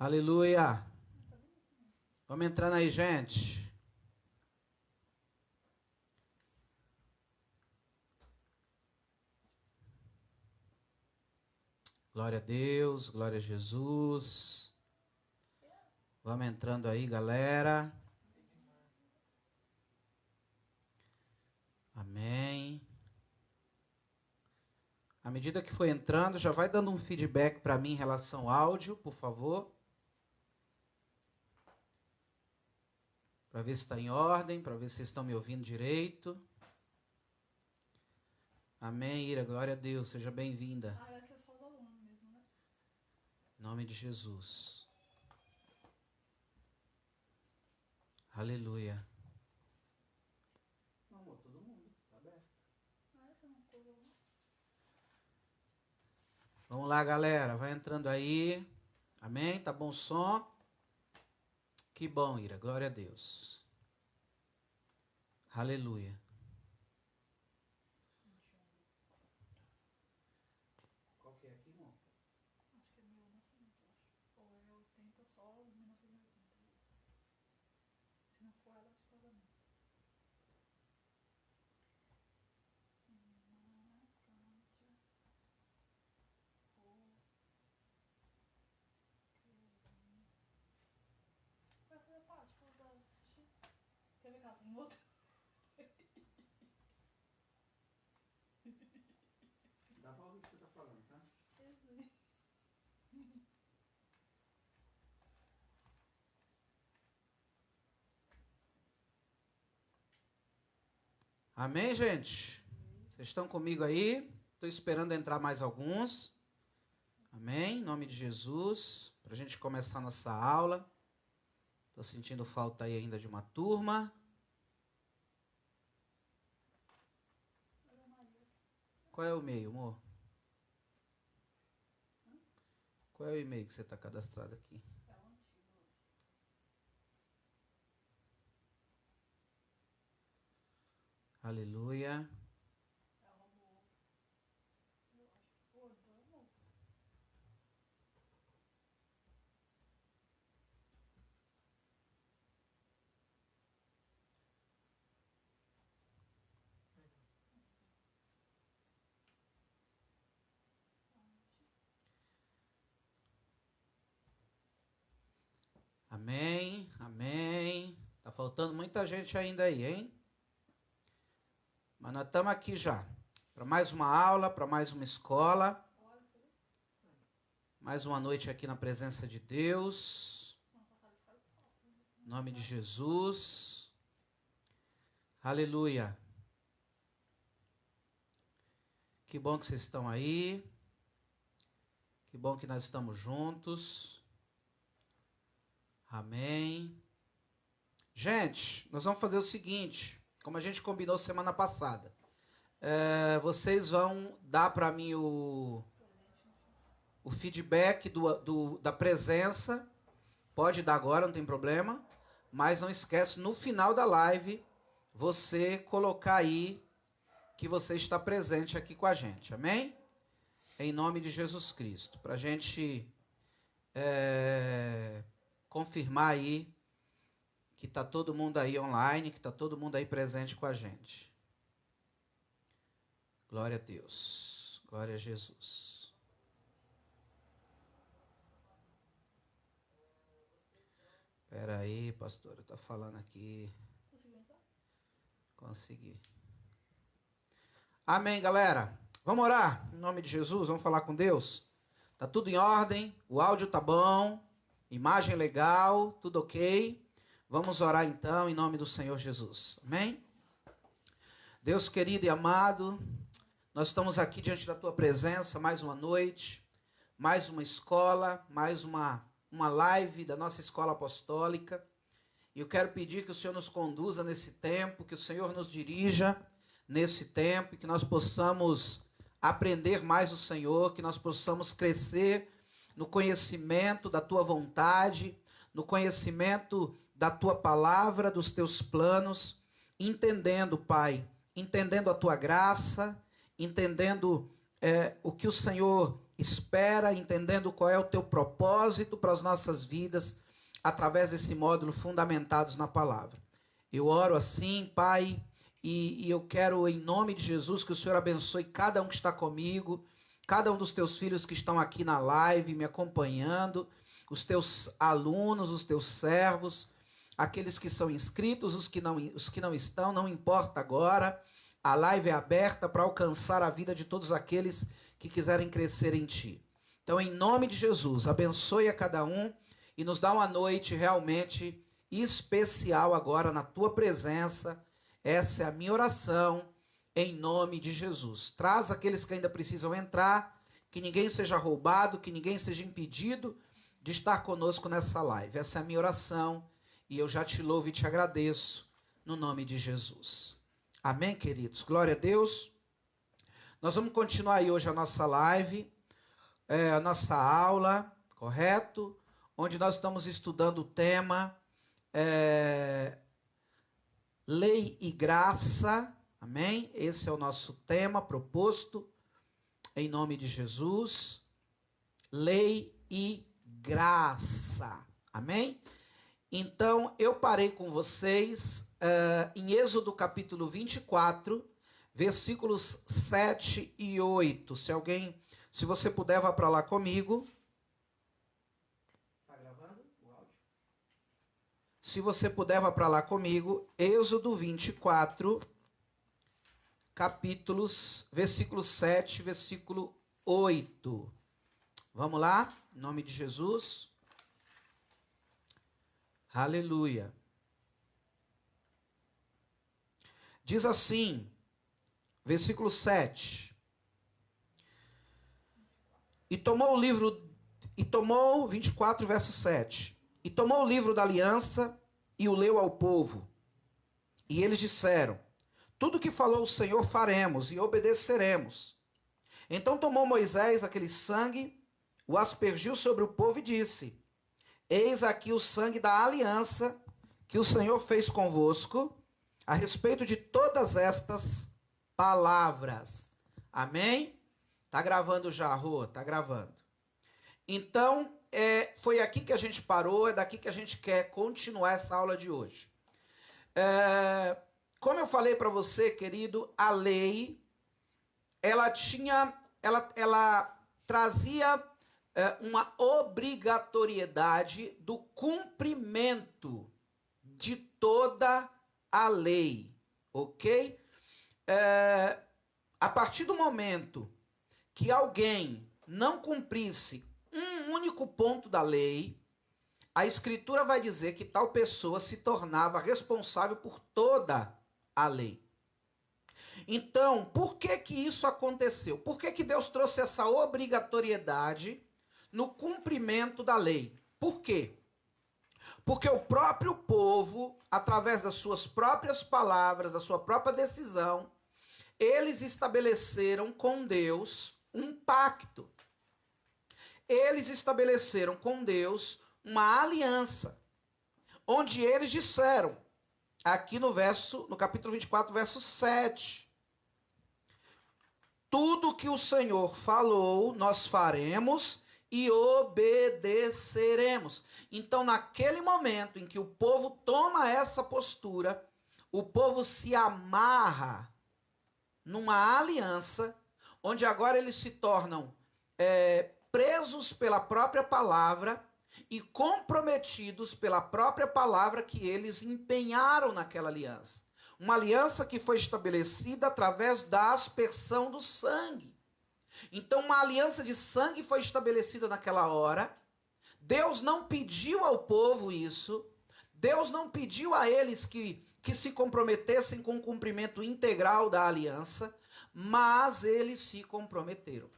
Aleluia. Vamos entrando aí, gente. Glória a Deus, glória a Jesus. Vamos entrando aí, galera. Amém. À medida que for entrando, já vai dando um feedback para mim em relação ao áudio, por favor. Para ver se está em ordem, para ver se vocês estão me ouvindo direito. Amém, Ira, glória a Deus, seja bem-vinda. Essa é só os alunos mesmo, né? Em nome de Jesus. Aleluia. Não, amor, todo mundo, tá aberto. Essa não colou. Vamos lá, galera, vai entrando aí. Amém, tá bom o som? Que bom, Ira, glória a Deus. Aleluia. Qual que é aqui, irmão? Acho que é 1900, acho. Ou é 80 só, 1980. Se não for ela de casamento. Vai fazer parte, pra assistir. Quer ver que ela tem outro? Dá pra ouvir o que você tá falando, tá? Amém, gente? Vocês estão comigo aí? Estou esperando entrar mais alguns. Amém? Em nome de Jesus. Para a gente começar nossa aula. Estou sentindo falta aí ainda de uma turma. Qual é o e-mail, amor? Qual é o e-mail que você está cadastrado aqui? É o antigo. Aleluia. É o robô. Eu acho que foi, então é bom. Amém, amém. Tá faltando muita gente ainda aí, hein? Mas nós estamos aqui já. Para mais uma aula, para mais uma escola. Mais uma noite aqui na presença de Deus. Em nome de Jesus. Aleluia. Que bom que vocês estão aí. Que bom que nós estamos juntos. Amém. Gente, nós vamos fazer o seguinte, como a gente combinou semana passada. Vocês vão dar para mim o feedback da presença. Pode dar agora, não tem problema. Mas não esquece, no final da live, você colocar aí que você está presente aqui com a gente. Amém? Em nome de Jesus Cristo. Para a gente confirmar aí que está todo mundo aí online, que está todo mundo aí presente com a gente. Glória a Deus. Glória a Jesus. Espera aí, pastor, eu estou falando aqui. Conseguiu entrar? Consegui. Amém, galera. Vamos orar em nome de Jesus, vamos falar com Deus. Tá tudo em ordem, o áudio tá bom, imagem legal, tudo ok. Vamos orar então em nome do Senhor Jesus. Amém? Deus querido e amado, nós estamos aqui diante da tua presença mais uma noite, mais uma escola, mais uma live da nossa escola apostólica. E eu quero pedir que o Senhor nos conduza nesse tempo, que o Senhor nos dirija nesse tempo, e que nós possamos aprender mais o Senhor, que nós possamos crescer no conhecimento da tua vontade, no conhecimento da tua palavra, dos teus planos, entendendo, Pai, entendendo a tua graça, entendendo o que o Senhor espera, entendendo qual é o teu propósito para as nossas vidas, através desse módulo Fundamentados na Palavra. Eu oro assim, Pai, e eu quero, em nome de Jesus, que o Senhor abençoe cada um que está comigo, cada um dos teus filhos que estão aqui na live, me acompanhando, os teus alunos, os teus servos, aqueles que são inscritos, os que não estão, não importa agora. A live é aberta para alcançar a vida de todos aqueles que quiserem crescer em Ti. Então, em nome de Jesus, abençoe a cada um e nos dá uma noite realmente especial agora na Tua presença. Essa é a minha oração, em nome de Jesus. Traz aqueles que ainda precisam entrar, que ninguém seja roubado, que ninguém seja impedido de estar conosco nessa live. Essa é a minha oração e eu já te louvo e te agradeço no nome de Jesus. Amém, queridos? Glória a Deus. Nós vamos continuar aí hoje a nossa live, a nossa aula, correto? Onde nós estamos estudando o tema Lei e Graça, amém? Esse é o nosso tema proposto, em nome de Jesus. Lei e Graça, amém? Então, eu parei com vocês em Êxodo capítulo 24, versículos 7 e 8. Se você puder, vá para lá comigo. Está gravando o áudio? Se você puder, vá para lá comigo. Êxodo 24, versículo 7, versículo 8. Vamos lá? Em nome de Jesus. Aleluia. Diz assim, versículo 7. E tomou 24, verso 7. E tomou o livro da aliança e o leu ao povo. E eles disseram: tudo que falou o Senhor faremos e obedeceremos. Então tomou Moisés aquele sangue, o aspergiu sobre o povo e disse: eis aqui o sangue da aliança que o Senhor fez convosco, a respeito de todas estas palavras. Amém? Está gravando já, Rô? Está gravando. Então, foi aqui que a gente parou, é daqui que a gente quer continuar essa aula de hoje. Como eu falei para você, querido, a lei, ela trazia uma obrigatoriedade do cumprimento de toda a lei, ok? A partir do momento que alguém não cumprisse um único ponto da lei, a Escritura vai dizer que tal pessoa se tornava responsável por toda a lei. Então, por que isso aconteceu? Por que Deus trouxe essa obrigatoriedade no cumprimento da lei? Por quê? Porque o próprio povo, através das suas próprias palavras, da sua própria decisão, eles estabeleceram com Deus um pacto. Eles estabeleceram com Deus uma aliança, onde eles disseram, aqui no capítulo 24, verso 7, tudo que o Senhor falou, nós faremos e obedeceremos. Então, naquele momento em que o povo toma essa postura, o povo se amarra numa aliança, onde agora eles se tornam presos pela própria palavra e comprometidos pela própria palavra que eles empenharam naquela aliança. Uma aliança que foi estabelecida através da aspersão do sangue. Então, uma aliança de sangue foi estabelecida naquela hora. Deus não pediu ao povo isso. Deus não pediu a eles que se comprometessem com o cumprimento integral da aliança, mas eles se comprometeram.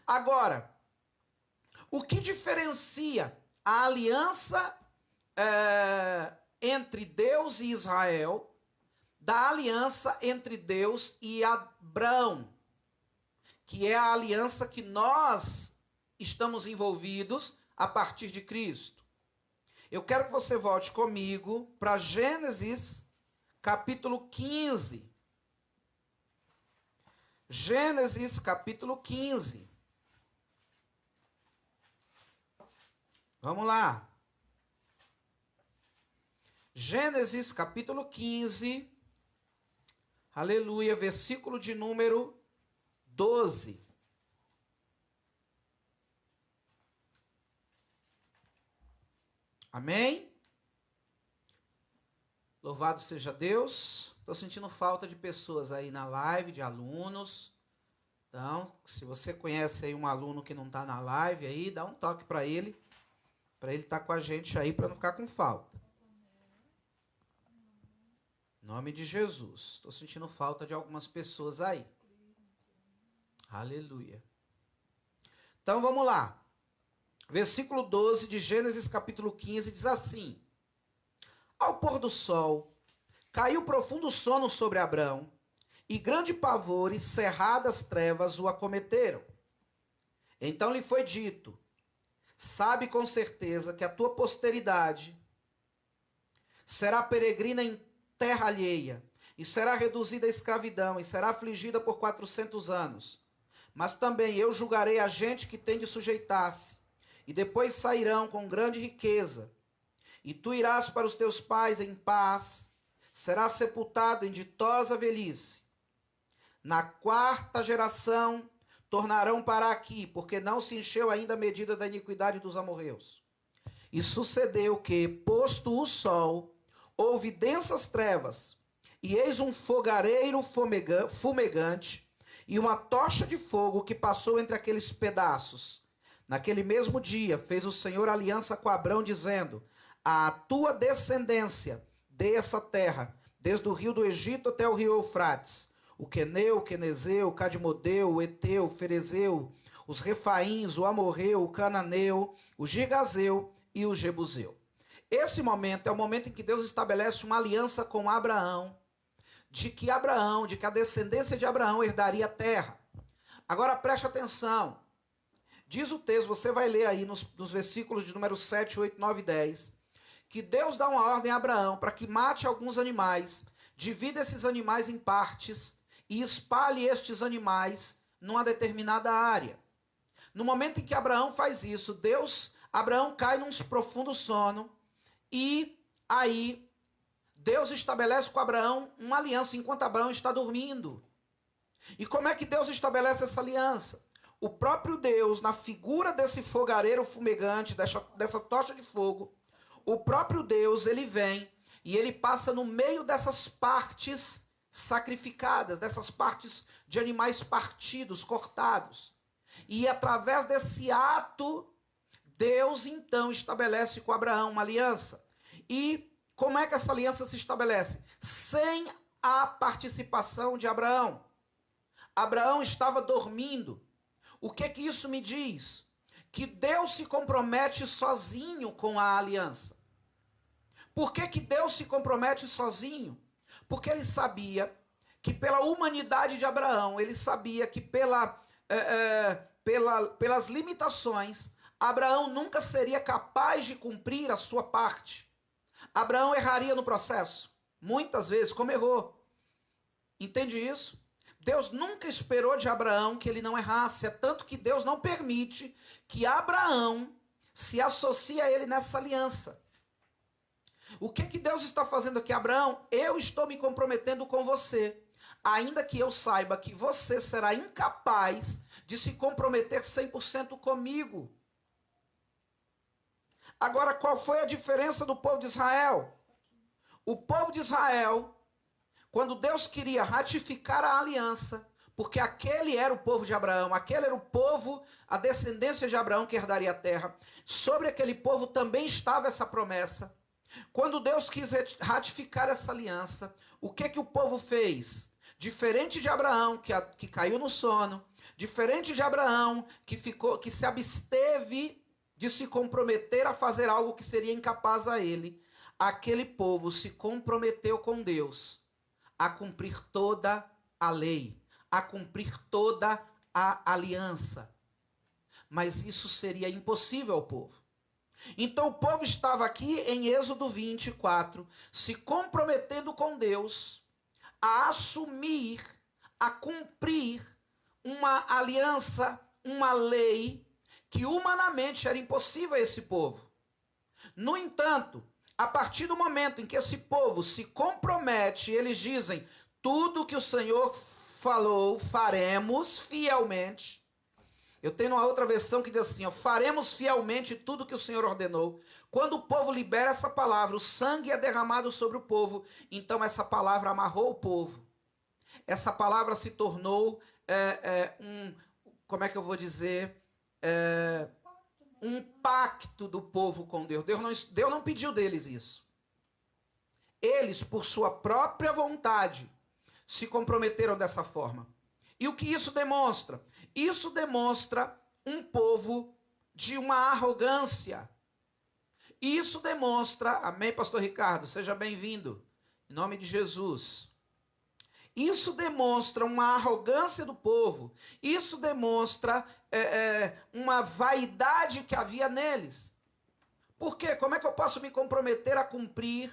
Agora, o que diferencia a aliança entre Deus e Israel da aliança entre Deus e Abrão, que é a aliança que nós estamos envolvidos a partir de Cristo? Eu quero que você volte comigo para Gênesis capítulo 15. Gênesis capítulo 15. Vamos lá. Gênesis capítulo 15. Aleluia, versículo de número 12. Amém? Louvado seja Deus. Estou sentindo falta de pessoas aí na live, de alunos. Então, se você conhece aí um aluno que não está na live aí, dá um toque para ele estar com a gente aí, para não ficar com falta. Em nome de Jesus. Estou sentindo falta de algumas pessoas aí. Aleluia. Então, vamos lá. Versículo 12 de Gênesis capítulo 15 diz assim: Ao pôr do sol, caiu profundo sono sobre Abrão, e grande pavor e cerradas trevas o acometeram. Então lhe foi dito: Sabe com certeza que a tua posteridade será peregrina em terra alheia, e será reduzida à escravidão, e será afligida por 400 anos. Mas também eu julgarei a gente que tem de sujeitar-se, e depois sairão com grande riqueza. E tu irás para os teus pais em paz, serás sepultado em ditosa velhice. Na 4ª geração tornarão para aqui, porque não se encheu ainda a medida da iniquidade dos amorreus. E sucedeu que, posto o sol, houve densas trevas, e eis um fogareiro fumegante, e uma tocha de fogo que passou entre aqueles pedaços. Naquele mesmo dia fez o Senhor aliança com Abrão, dizendo: A tua descendência dê essa terra, desde o rio do Egito até o rio Eufrates, o Queneu, o Quenezeu, o Cadmodeu, o Eteu, o Ferezeu, os Refaíns, o Amorreu, o Cananeu, o Gigazeu e o Jebuseu. Esse momento é o momento em que Deus estabelece uma aliança com Abraão, de que a descendência de Abraão herdaria a terra. Agora preste atenção. Diz o texto, você vai ler aí nos versículos de número 7, 8, 9 e 10, que Deus dá uma ordem a Abraão para que mate alguns animais, divida esses animais em partes e espalhe estes animais numa determinada área. No momento em que Abraão faz isso, Abraão cai num profundo sono, e aí Deus estabelece com Abraão uma aliança enquanto Abraão está dormindo. E como é que Deus estabelece essa aliança? O próprio Deus, na figura desse fogareiro fumegante, dessa tocha de fogo, o próprio Deus, ele vem e ele passa no meio dessas partes sacrificadas, dessas partes de animais partidos, cortados. E através desse ato, Deus então estabelece com Abraão uma aliança. E como é que essa aliança se estabelece? Sem a participação de Abraão. Abraão estava dormindo. O que isso me diz? Que Deus se compromete sozinho com a aliança. Por que Deus se compromete sozinho? Porque ele sabia que pela humanidade de Abraão, ele sabia que pelas limitações, Abraão nunca seria capaz de cumprir a sua parte. Abraão erraria no processo, muitas vezes, como errou. Entende isso? Deus nunca esperou de Abraão que ele não errasse, é tanto que Deus não permite que Abraão se associe a ele nessa aliança. O que Deus está fazendo aqui? Abraão, eu estou me comprometendo com você, ainda que eu saiba que você será incapaz de se comprometer 100% comigo. Agora, qual foi a diferença do povo de Israel? O povo de Israel, quando Deus queria ratificar a aliança, porque aquele era o povo de Abraão, aquele era o povo, a descendência de Abraão que herdaria a terra, sobre aquele povo também estava essa promessa. Quando Deus quis ratificar essa aliança, o que o povo fez? Diferente de Abraão, que caiu no sono, diferente de Abraão, que se absteve de se comprometer a fazer algo que seria incapaz a ele, aquele povo se comprometeu com Deus a cumprir toda a lei, a cumprir toda a aliança. Mas isso seria impossível ao povo. Então o povo estava aqui em Êxodo 24, se comprometendo com Deus a assumir, a cumprir uma aliança, uma lei que humanamente era impossível a esse povo. No entanto, a partir do momento em que esse povo se compromete, eles dizem: tudo que o Senhor falou, faremos fielmente. Eu tenho uma outra versão que diz assim: ó, faremos fielmente tudo que o Senhor ordenou. Quando o povo libera essa palavra, o sangue é derramado sobre o povo. Então essa palavra amarrou o povo. Essa palavra se tornou como é que eu vou dizer? Um pacto do povo com Deus. Deus não pediu deles isso. Eles, por sua própria vontade, se comprometeram dessa forma. E o que isso demonstra? Isso demonstra um povo de uma arrogância. Isso demonstra, amém, pastor Ricardo, seja bem-vindo, em nome de Jesus. Isso demonstra uma arrogância do povo. Isso demonstra uma vaidade que havia neles. Por quê? Como é que eu posso me comprometer a cumprir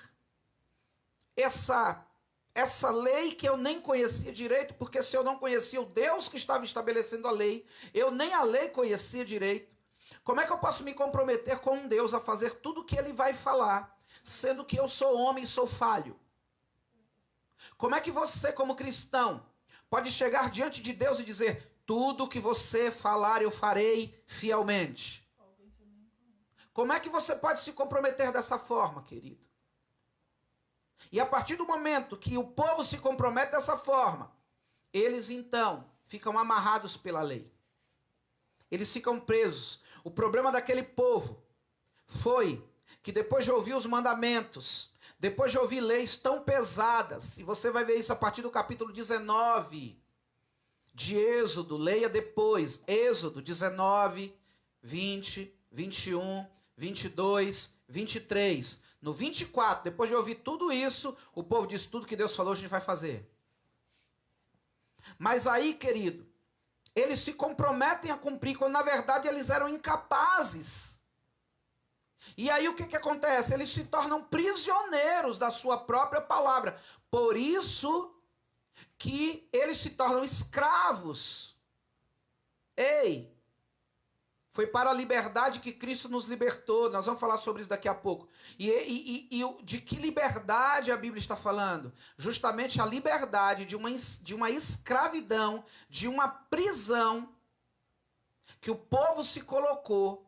essa lei que eu nem conhecia direito? Porque se eu não conhecia o Deus que estava estabelecendo a lei, eu nem a lei conhecia direito. Como é que eu posso me comprometer com um Deus a fazer tudo o que ele vai falar, sendo que eu sou homem e sou falho? Como é que você, como cristão, pode chegar diante de Deus e dizer: tudo que você falar eu farei fielmente? Como é que você pode se comprometer dessa forma, querido? E a partir do momento que o povo se compromete dessa forma, eles então ficam amarrados pela lei. Eles ficam presos. O problema daquele povo foi que depois de ouvir os mandamentos, depois de ouvir leis tão pesadas, e você vai ver isso a partir do capítulo 19 de Êxodo, leia depois, Êxodo 19, 20, 21, 22, 23. No 24, depois de ouvir tudo isso, o povo diz: tudo que Deus falou a gente vai fazer. Mas aí, querido, eles se comprometem a cumprir, quando na verdade eles eram incapazes. E aí o que acontece? Eles se tornam prisioneiros da sua própria palavra. Por isso que eles se tornam escravos. Ei, foi para a liberdade que Cristo nos libertou. Nós vamos falar sobre isso daqui a pouco. E de que liberdade a Bíblia está falando? Justamente a liberdade de uma escravidão, de uma prisão que o povo se colocou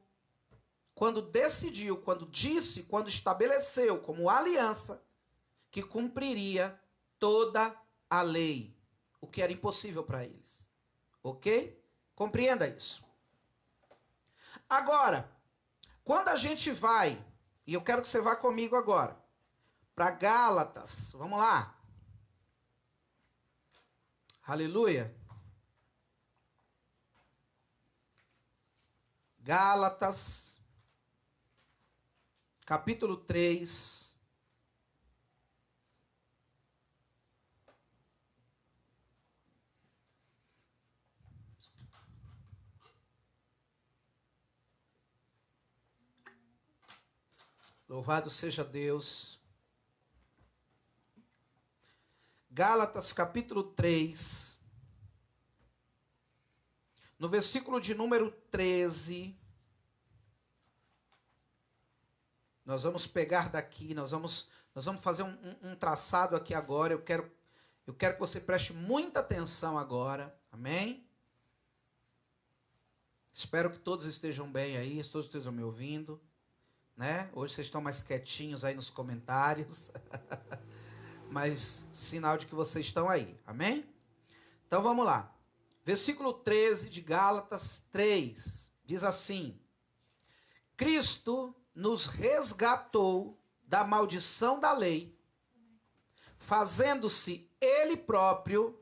quando decidiu, quando disse, quando estabeleceu como aliança que cumpriria toda a lei, o que era impossível para eles. Ok? Compreenda isso. Agora, quando a gente vai, e eu quero que você vá comigo agora, para Gálatas, vamos lá. Aleluia. Gálatas, capítulo 3. Louvado seja Deus. Gálatas capítulo 3. No versículo de número 13. Nós vamos pegar daqui, nós vamos fazer um traçado aqui agora. Eu quero que você preste muita atenção agora. Amém? Espero que todos estejam bem aí, todos estejam me ouvindo. Né? Hoje vocês estão mais quietinhos aí nos comentários, mas sinal de que vocês estão aí, amém? Então vamos lá, versículo 13 de Gálatas 3, diz assim: Cristo nos resgatou da maldição da lei, fazendo-se Ele próprio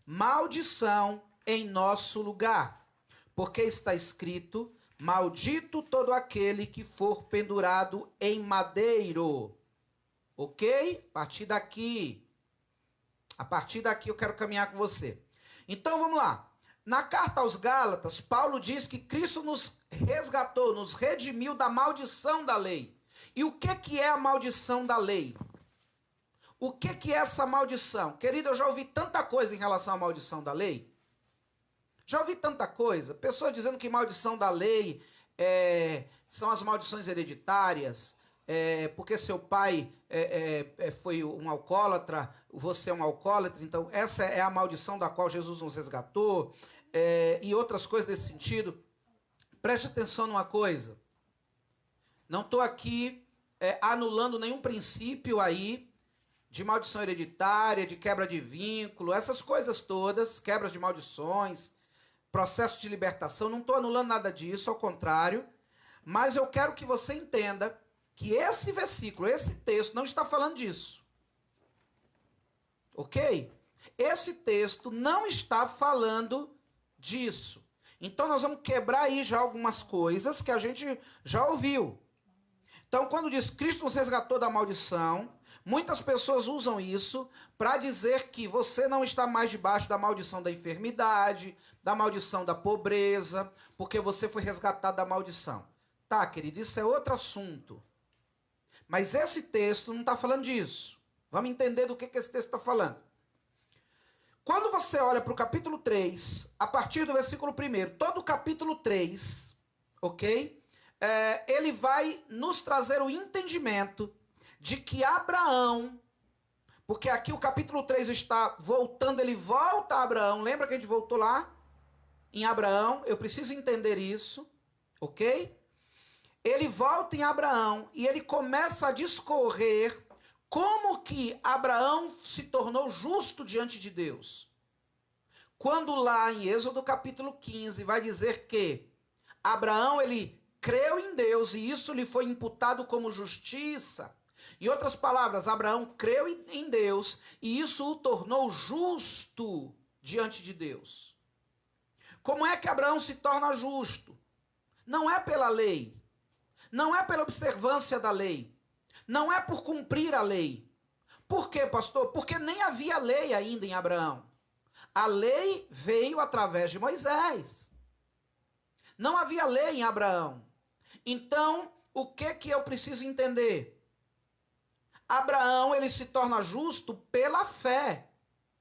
maldição em nosso lugar, porque está escrito: maldito todo aquele que for pendurado em madeiro. Ok? A partir daqui eu quero caminhar com você. Então vamos lá. Na carta aos Gálatas, Paulo diz que Cristo nos resgatou, nos redimiu da maldição da lei. E o que é a maldição da lei? O que é essa maldição? Querido, eu já ouvi tanta coisa em relação à maldição da lei. Já ouvi tanta coisa, pessoas dizendo que maldição da lei são as maldições hereditárias, porque seu pai foi um alcoólatra, você é um alcoólatra, então essa é a maldição da qual Jesus nos resgatou, e outras coisas desse sentido. Preste atenção numa coisa, não estou aqui anulando nenhum princípio aí de maldição hereditária, de quebra de vínculo, essas coisas todas, quebras de maldições, processo de libertação, não estou anulando nada disso, ao contrário, mas eu quero que você entenda que esse versículo, esse texto não está falando disso. Ok? Esse texto não está falando disso. Então nós vamos quebrar aí já algumas coisas que a gente já ouviu. Então quando diz Cristo nos resgatou da maldição, muitas pessoas usam isso para dizer que você não está mais debaixo da maldição da enfermidade, da maldição da pobreza, porque você foi resgatado da maldição. Tá, querido, isso é outro assunto. Mas esse texto não está falando disso. Vamos entender do que esse texto está falando. Quando você olha para o capítulo 3, a partir do versículo 1, todo o capítulo 3, ok? Ele vai nos trazer o entendimento de que Abraão, porque aqui o capítulo 3 está voltando, ele volta a Abraão, lembra que a gente voltou lá? Em Abraão, eu preciso entender isso, ok? Ele volta em Abraão e ele começa a discorrer como que Abraão se tornou justo diante de Deus. Quando lá em Êxodo capítulo 15 vai dizer que Abraão ele creu em Deus e isso lhe foi imputado como justiça. Em outras palavras, Abraão creu em Deus e isso o tornou justo diante de Deus. Como é que Abraão se torna justo? Não é pela lei, não é pela observância da lei, não é por cumprir a lei. Por quê, pastor? Porque nem havia lei ainda em Abraão. A lei veio através de Moisés. Não havia lei em Abraão. Então, o que eu preciso entender? Abraão, ele se torna justo pela fé,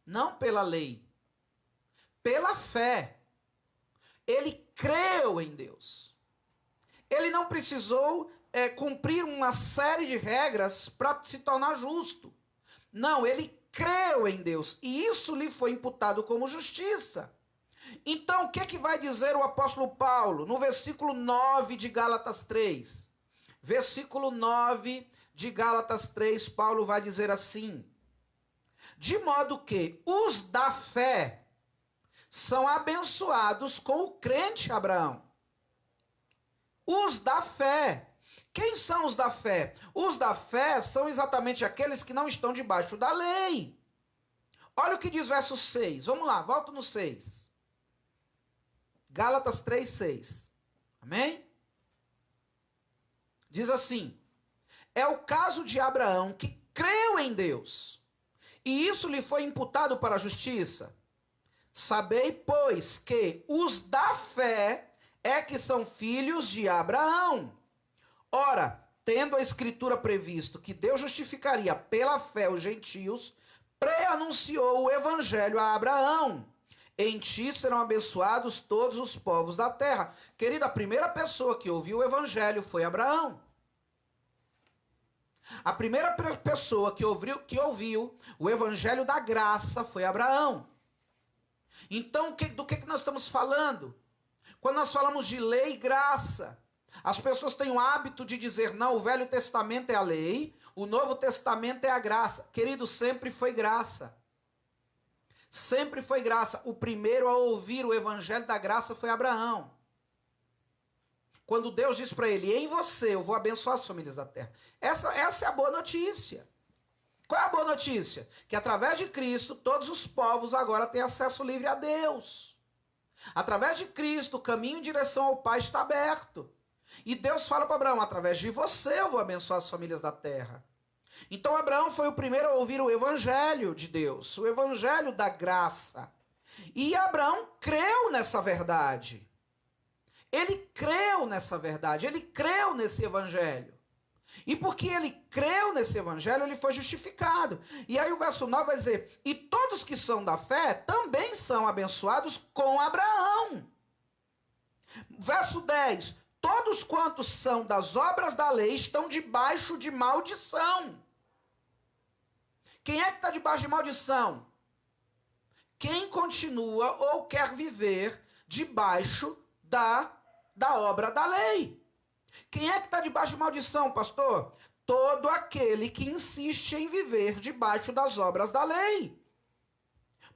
não pela lei. Pela fé. Ele creu em Deus. Ele não precisou cumprir uma série de regras para se tornar justo. Não, ele creu em Deus e isso lhe foi imputado como justiça. Então, o que vai dizer o apóstolo Paulo no versículo 9 de Gálatas 3? Versículo 9 de Gálatas 3, Paulo vai dizer assim: de modo que os da fé são abençoados com o crente Abraão. Os da fé. Quem são os da fé? Os da fé são exatamente aqueles que não estão debaixo da lei. Olha o que diz verso 6. Vamos lá, volta no 6. Gálatas 3, 6. Amém? Diz assim: é o caso de Abraão que creu em Deus, e isso lhe foi imputado para a justiça. Sabei, pois, que os da fé é que são filhos de Abraão. Ora, tendo a Escritura previsto que Deus justificaria pela fé os gentios, pré-anunciou o Evangelho a Abraão. Em ti serão abençoados todos os povos da terra. Querida, a primeira pessoa que ouviu o Evangelho foi Abraão. A primeira pessoa que ouviu o Evangelho da graça foi Abraão. Então, do que nós estamos falando? Quando nós falamos de lei e graça, as pessoas têm o hábito de dizer, não, o Velho Testamento é a lei, o Novo Testamento é a graça. Querido, sempre foi graça. Sempre foi graça. O primeiro a ouvir o Evangelho da graça foi Abraão. Quando Deus diz para ele, em você eu vou abençoar as famílias da terra. Essa é a boa notícia. Qual é a boa notícia? Que através de Cristo, todos os povos agora têm acesso livre a Deus. Através de Cristo, o caminho em direção ao Pai está aberto. E Deus fala para Abraão, através de você eu vou abençoar as famílias da terra. Então Abraão foi o primeiro a ouvir o Evangelho de Deus, o Evangelho da graça. E Abraão creu nessa verdade. Ele creu nessa verdade, ele creu nesse Evangelho. E porque ele creu nesse evangelho, ele foi justificado. E aí o verso 9 vai dizer: e todos que são da fé também são abençoados com Abraão. Verso 10: todos quantos são das obras da lei estão debaixo de maldição. Quem é que está debaixo de maldição? Quem continua ou quer viver debaixo da obra da lei. Quem é que está debaixo de maldição, pastor? Todo aquele que insiste em viver debaixo das obras da lei.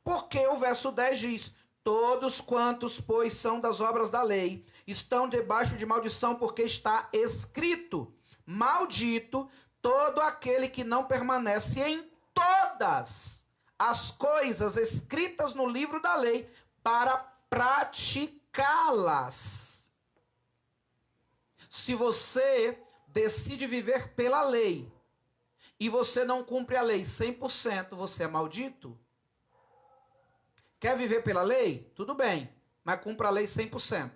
Porque o verso 10 diz: todos quantos, pois, são das obras da lei, estão debaixo de maldição, porque está escrito: maldito todo aquele que não permanece em todas as coisas escritas no livro da lei para praticá-las. Se você decide viver pela lei e você não cumpre a lei 100%, você é maldito? Quer viver pela lei? Tudo bem, mas cumpra a lei 100%.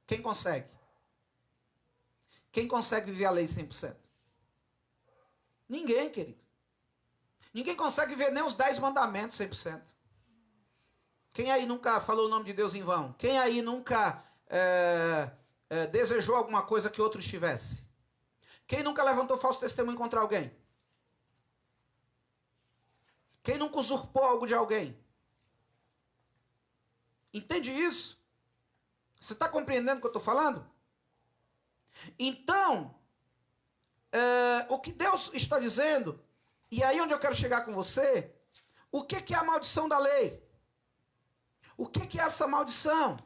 Quem consegue? Quem consegue viver a lei 100%? Ninguém, querido. Ninguém consegue viver nem os 10 mandamentos 100%. Quem aí nunca falou o nome de Deus em vão? Quem aí nunca desejou alguma coisa que outro estivesse? Quem nunca levantou falso testemunho contra alguém? Quem nunca usurpou algo de alguém? Entende isso? Você está compreendendo o que eu estou falando? Então, o que Deus está dizendo, e aí onde eu quero chegar com você, o que é a maldição da lei? O que é essa maldição?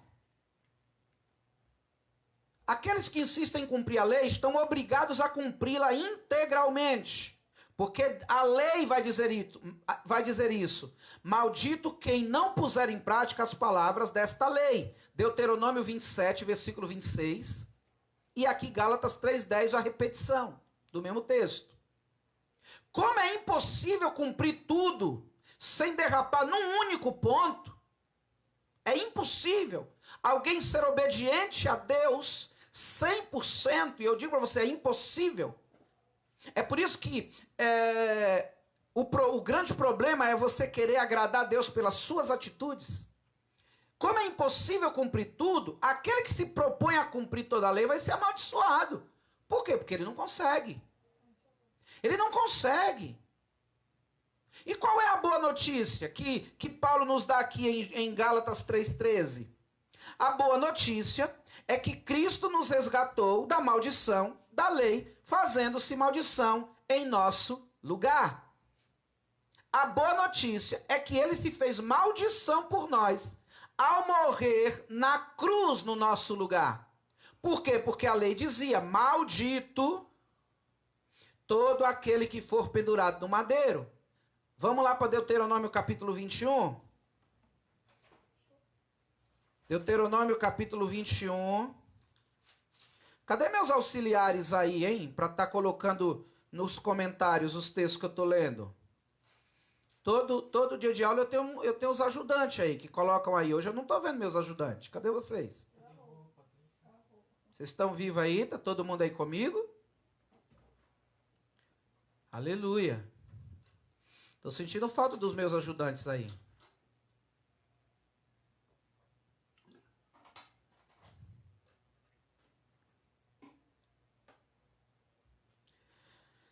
Aqueles que insistem em cumprir a lei estão obrigados a cumpri-la integralmente. Porque a lei vai dizer isso. Maldito quem não puser em prática as palavras desta lei. Deuteronômio 27, versículo 26. E aqui Gálatas 3,10, a repetição do mesmo texto. Como é impossível cumprir tudo sem derrapar num único ponto? É impossível alguém ser obediente a Deus 100%, e eu digo para você, é impossível. É por isso que o grande problema é você querer agradar a Deus pelas suas atitudes. Como é impossível cumprir tudo, aquele que se propõe a cumprir toda a lei vai ser amaldiçoado. Por quê? Porque ele não consegue. Ele não consegue. E qual é a boa notícia que Paulo nos dá aqui em Gálatas 3,13? A boa notícia é que Cristo nos resgatou da maldição da lei, fazendo-se maldição em nosso lugar. A boa notícia é que ele se fez maldição por nós ao morrer na cruz no nosso lugar. Por quê? Porque a lei dizia: maldito todo aquele que for pendurado no madeiro. Vamos lá para Deuteronômio capítulo 21. Deuteronômio capítulo 21. Cadê meus auxiliares aí, hein? Para estar colocando nos comentários os textos que eu estou lendo. Todo dia de aula eu tenho os ajudantes aí, que colocam aí. Hoje eu não estou vendo meus ajudantes. Cadê vocês? Vocês estão vivos aí? Está todo mundo aí comigo? Aleluia. Estou sentindo falta dos meus ajudantes aí.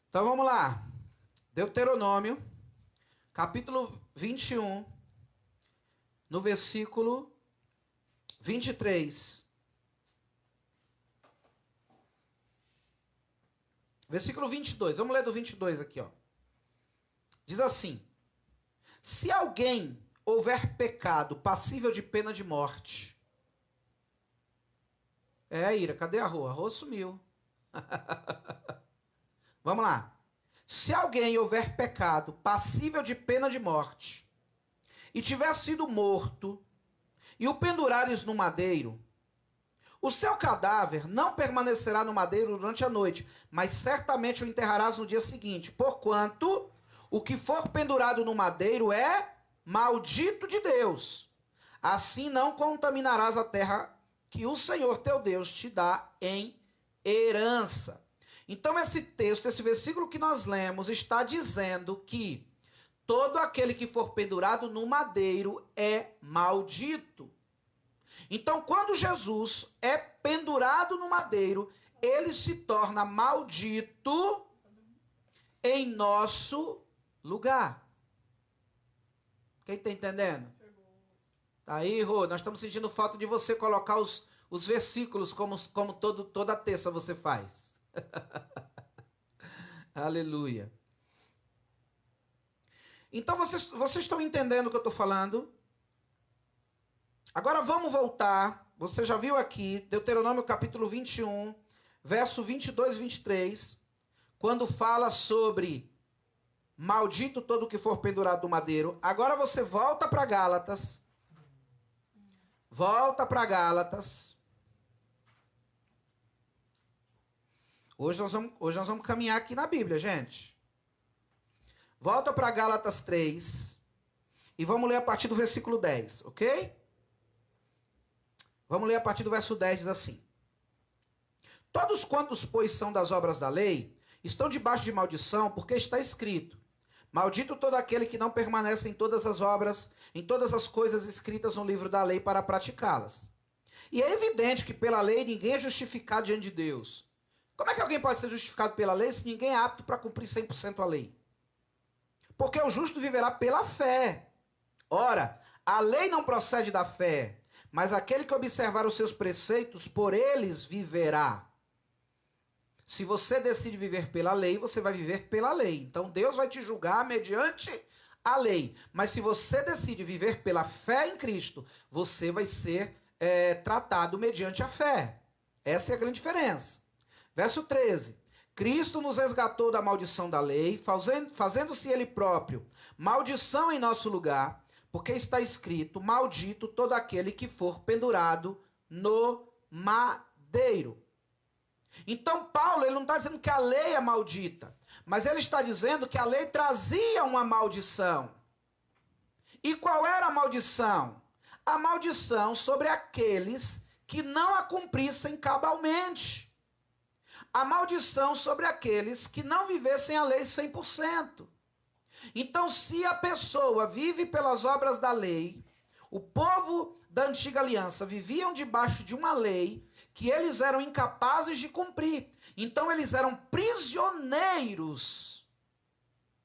Então vamos lá. Deuteronômio, capítulo 21, no versículo 23. Versículo 22. Vamos ler do 22 aqui, ó. Diz assim: se alguém houver pecado passível de pena de morte. Ira, cadê a Rô? A Rô sumiu. Vamos lá. Se alguém houver pecado passível de pena de morte, e tiver sido morto, e o pendurares no madeiro, o seu cadáver não permanecerá no madeiro durante a noite, mas certamente o enterrarás no dia seguinte, porquanto o que for pendurado no madeiro é maldito de Deus. Assim não contaminarás a terra que o Senhor teu Deus te dá em herança. Então esse texto, esse versículo que nós lemos, está dizendo que todo aquele que for pendurado no madeiro é maldito. Então, quando Jesus é pendurado no madeiro, ele se torna maldito em nosso lugar. Quem está entendendo? Tá aí, Rô, nós estamos sentindo falta de você colocar os versículos como toda terça você faz. Aleluia. Então, vocês estão entendendo o que eu estou falando? Agora vamos voltar. Você já viu aqui, Deuteronômio capítulo 21, verso 22 e 23, quando fala sobre maldito todo que for pendurado do madeiro. Agora você volta para Gálatas. Volta para Gálatas. Hoje nós vamos caminhar aqui na Bíblia, gente. Volta para Gálatas 3 e vamos ler a partir do versículo 10, ok? Vamos ler a partir do verso 10, diz assim: Todos quantos, pois, são das obras da lei, estão debaixo de maldição, porque está escrito: Maldito todo aquele que não permanece em todas as obras, em todas as coisas escritas no livro da lei para praticá-las. E é evidente que pela lei ninguém é justificado diante de Deus. Como é que alguém pode ser justificado pela lei se ninguém é apto para cumprir 100% a lei? Porque o justo viverá pela fé. Ora, a lei não procede da fé, mas aquele que observar os seus preceitos, por eles viverá. Se você decide viver pela lei, você vai viver pela lei. Então Deus vai te julgar mediante a lei. Mas se você decide viver pela fé em Cristo, você vai ser tratado mediante a fé. Essa é a grande diferença. Verso 13. Cristo nos resgatou da maldição da lei, fazendo-se ele próprio maldição em nosso lugar, porque está escrito: maldito todo aquele que for pendurado no madeiro. Então Paulo, ele não está dizendo que a lei é maldita, mas ele está dizendo que a lei trazia uma maldição. E qual era a maldição? A maldição sobre aqueles que não a cumprissem cabalmente. A maldição sobre aqueles que não vivessem a lei 100%. Então, se a pessoa vive pelas obras da lei, o povo da antiga aliança viviam debaixo de uma lei que eles eram incapazes de cumprir. Então, eles eram prisioneiros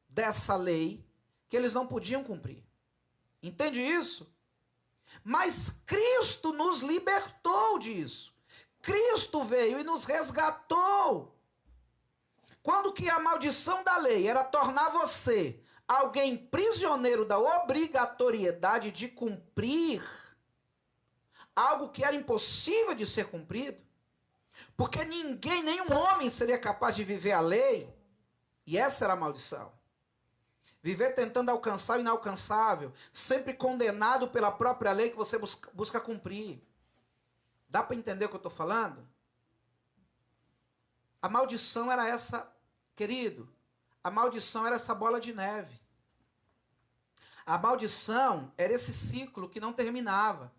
dessa lei que eles não podiam cumprir. Entende isso? Mas Cristo nos libertou disso. Cristo veio e nos resgatou. Quando que a maldição da lei era tornar você alguém prisioneiro da obrigatoriedade de cumprir algo que era impossível de ser cumprido, porque ninguém, nenhum homem seria capaz de viver a lei, e essa era a maldição. Viver tentando alcançar o inalcançável, sempre condenado pela própria lei que você busca cumprir. Dá para entender o que eu estou falando? A maldição era essa, querido. A maldição era essa bola de neve. A maldição era esse ciclo que não terminava.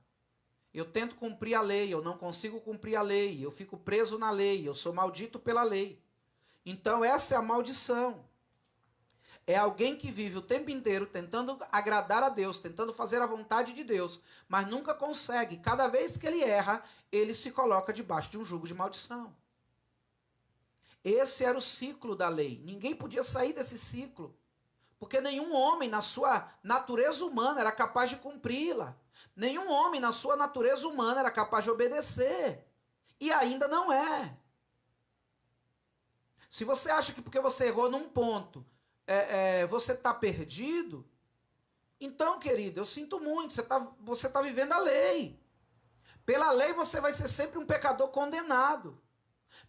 Eu tento cumprir a lei, eu não consigo cumprir a lei, eu fico preso na lei, eu sou maldito pela lei. Então essa é a maldição. É alguém que vive o tempo inteiro tentando agradar a Deus, tentando fazer a vontade de Deus, mas nunca consegue. Cada vez que ele erra, ele se coloca debaixo de um jugo de maldição. Esse era o ciclo da lei. Ninguém podia sair desse ciclo, porque nenhum homem na sua natureza humana era capaz de cumpri-la. Nenhum homem na sua natureza humana era capaz de obedecer. E ainda não é. Se você acha que porque você errou num ponto, você está perdido, então, querido, eu sinto muito, você tá vivendo a lei. Pela lei você vai ser sempre um pecador condenado.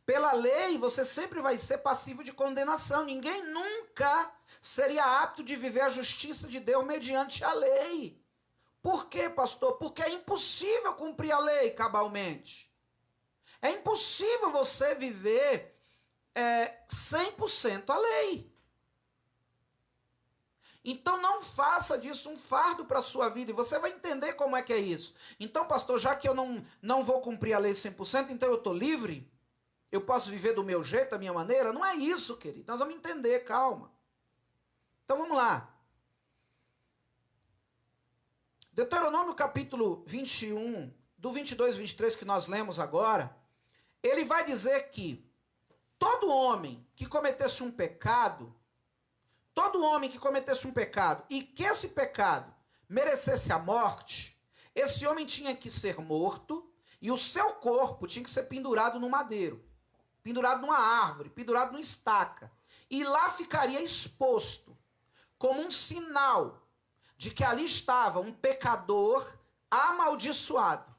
Pela lei você sempre vai ser passivo de condenação. Ninguém nunca seria apto de viver a justiça de Deus mediante a lei. Por quê, pastor? Porque é impossível cumprir a lei cabalmente. É impossível você viver 100% a lei. Então não faça disso um fardo para a sua vida, e você vai entender como é que é isso. Então, pastor, já que eu não vou cumprir a lei 100%, então eu estou livre? eu posso viver do meu jeito, da minha maneira? Não é isso, querido. Nós vamos entender, calma. Então vamos lá. Deuteronômio capítulo 21, do 22 e 23 que nós lemos agora, ele vai dizer que todo homem que cometesse um pecado, e que esse pecado merecesse a morte, esse homem tinha que ser morto e o seu corpo tinha que ser pendurado no madeiro, pendurado numa árvore, pendurado numa estaca. E lá ficaria exposto como um sinal de que ali estava um pecador amaldiçoado.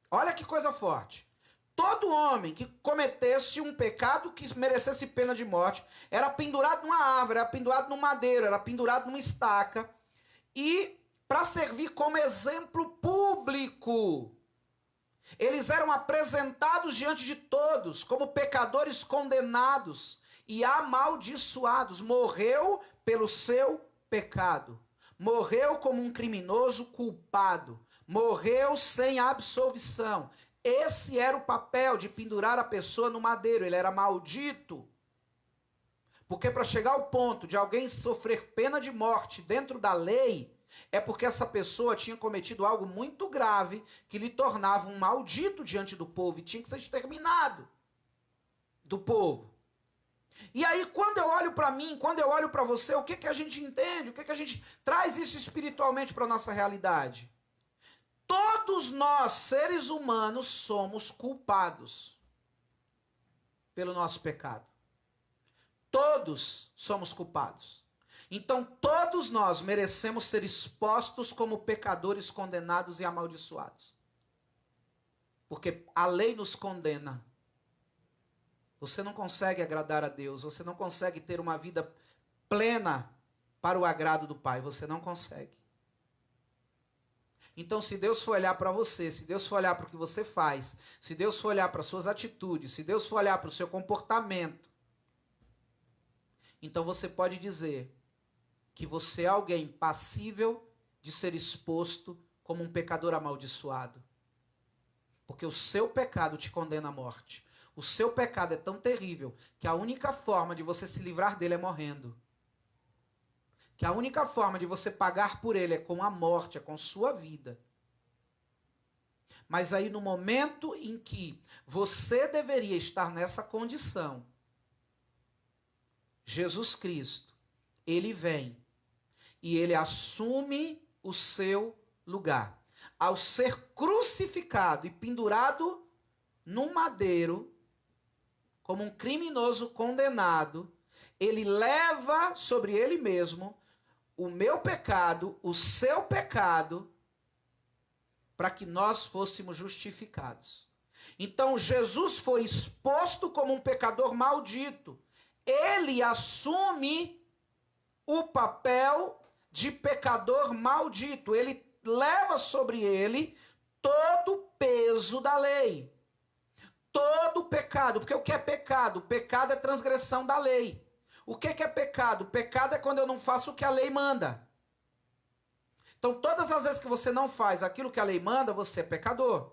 Olha que coisa forte. Todo homem que cometesse um pecado que merecesse pena de morte era pendurado numa árvore, era pendurado num madeiro, era pendurado numa estaca. E para servir como exemplo público, eles eram apresentados diante de todos como pecadores condenados e amaldiçoados. Morreu pelo seu pecado. Morreu como um criminoso culpado. Morreu sem absolvição. Esse era o papel de pendurar a pessoa no madeiro. Ele era maldito. Porque para chegar ao ponto de alguém sofrer pena de morte dentro da lei, é porque essa pessoa tinha cometido algo muito grave que lhe tornava um maldito diante do povo e tinha que ser exterminado do povo. E aí, quando eu olho para mim, quando eu olho para você, o que a gente entende? O que a gente traz isso espiritualmente para a nossa realidade? Todos nós, seres humanos, somos culpados pelo nosso pecado. Todos somos culpados. Então, todos nós merecemos ser expostos como pecadores condenados e amaldiçoados. Porque a lei nos condena. Você não consegue agradar a Deus, você não consegue ter uma vida plena para o agrado do Pai, você não consegue. Então, se Deus for olhar para você, se Deus for olhar para o que você faz, se Deus for olhar para as suas atitudes, se Deus for olhar para o seu comportamento, então você pode dizer que você é alguém passível de ser exposto como um pecador amaldiçoado. Porque o seu pecado te condena à morte. O seu pecado é tão terrível que a única forma de você se livrar dele é morrendo. Que a única forma de você pagar por ele é com a morte, é com sua vida. Mas aí no momento em que você deveria estar nessa condição, Jesus Cristo, ele vem e ele assume o seu lugar. Ao ser crucificado e pendurado num madeiro, como um criminoso condenado, ele leva sobre ele mesmo o meu pecado, o seu pecado, para que nós fôssemos justificados. Então Jesus foi exposto como um pecador maldito. Ele assume o papel de pecador maldito. Ele leva sobre ele todo o peso da lei. Todo o pecado. Porque o que é pecado? Pecado é transgressão da lei. O que é pecado? Pecado é quando eu não faço o que a lei manda. Então, todas as vezes que você não faz aquilo que a lei manda, você é pecador.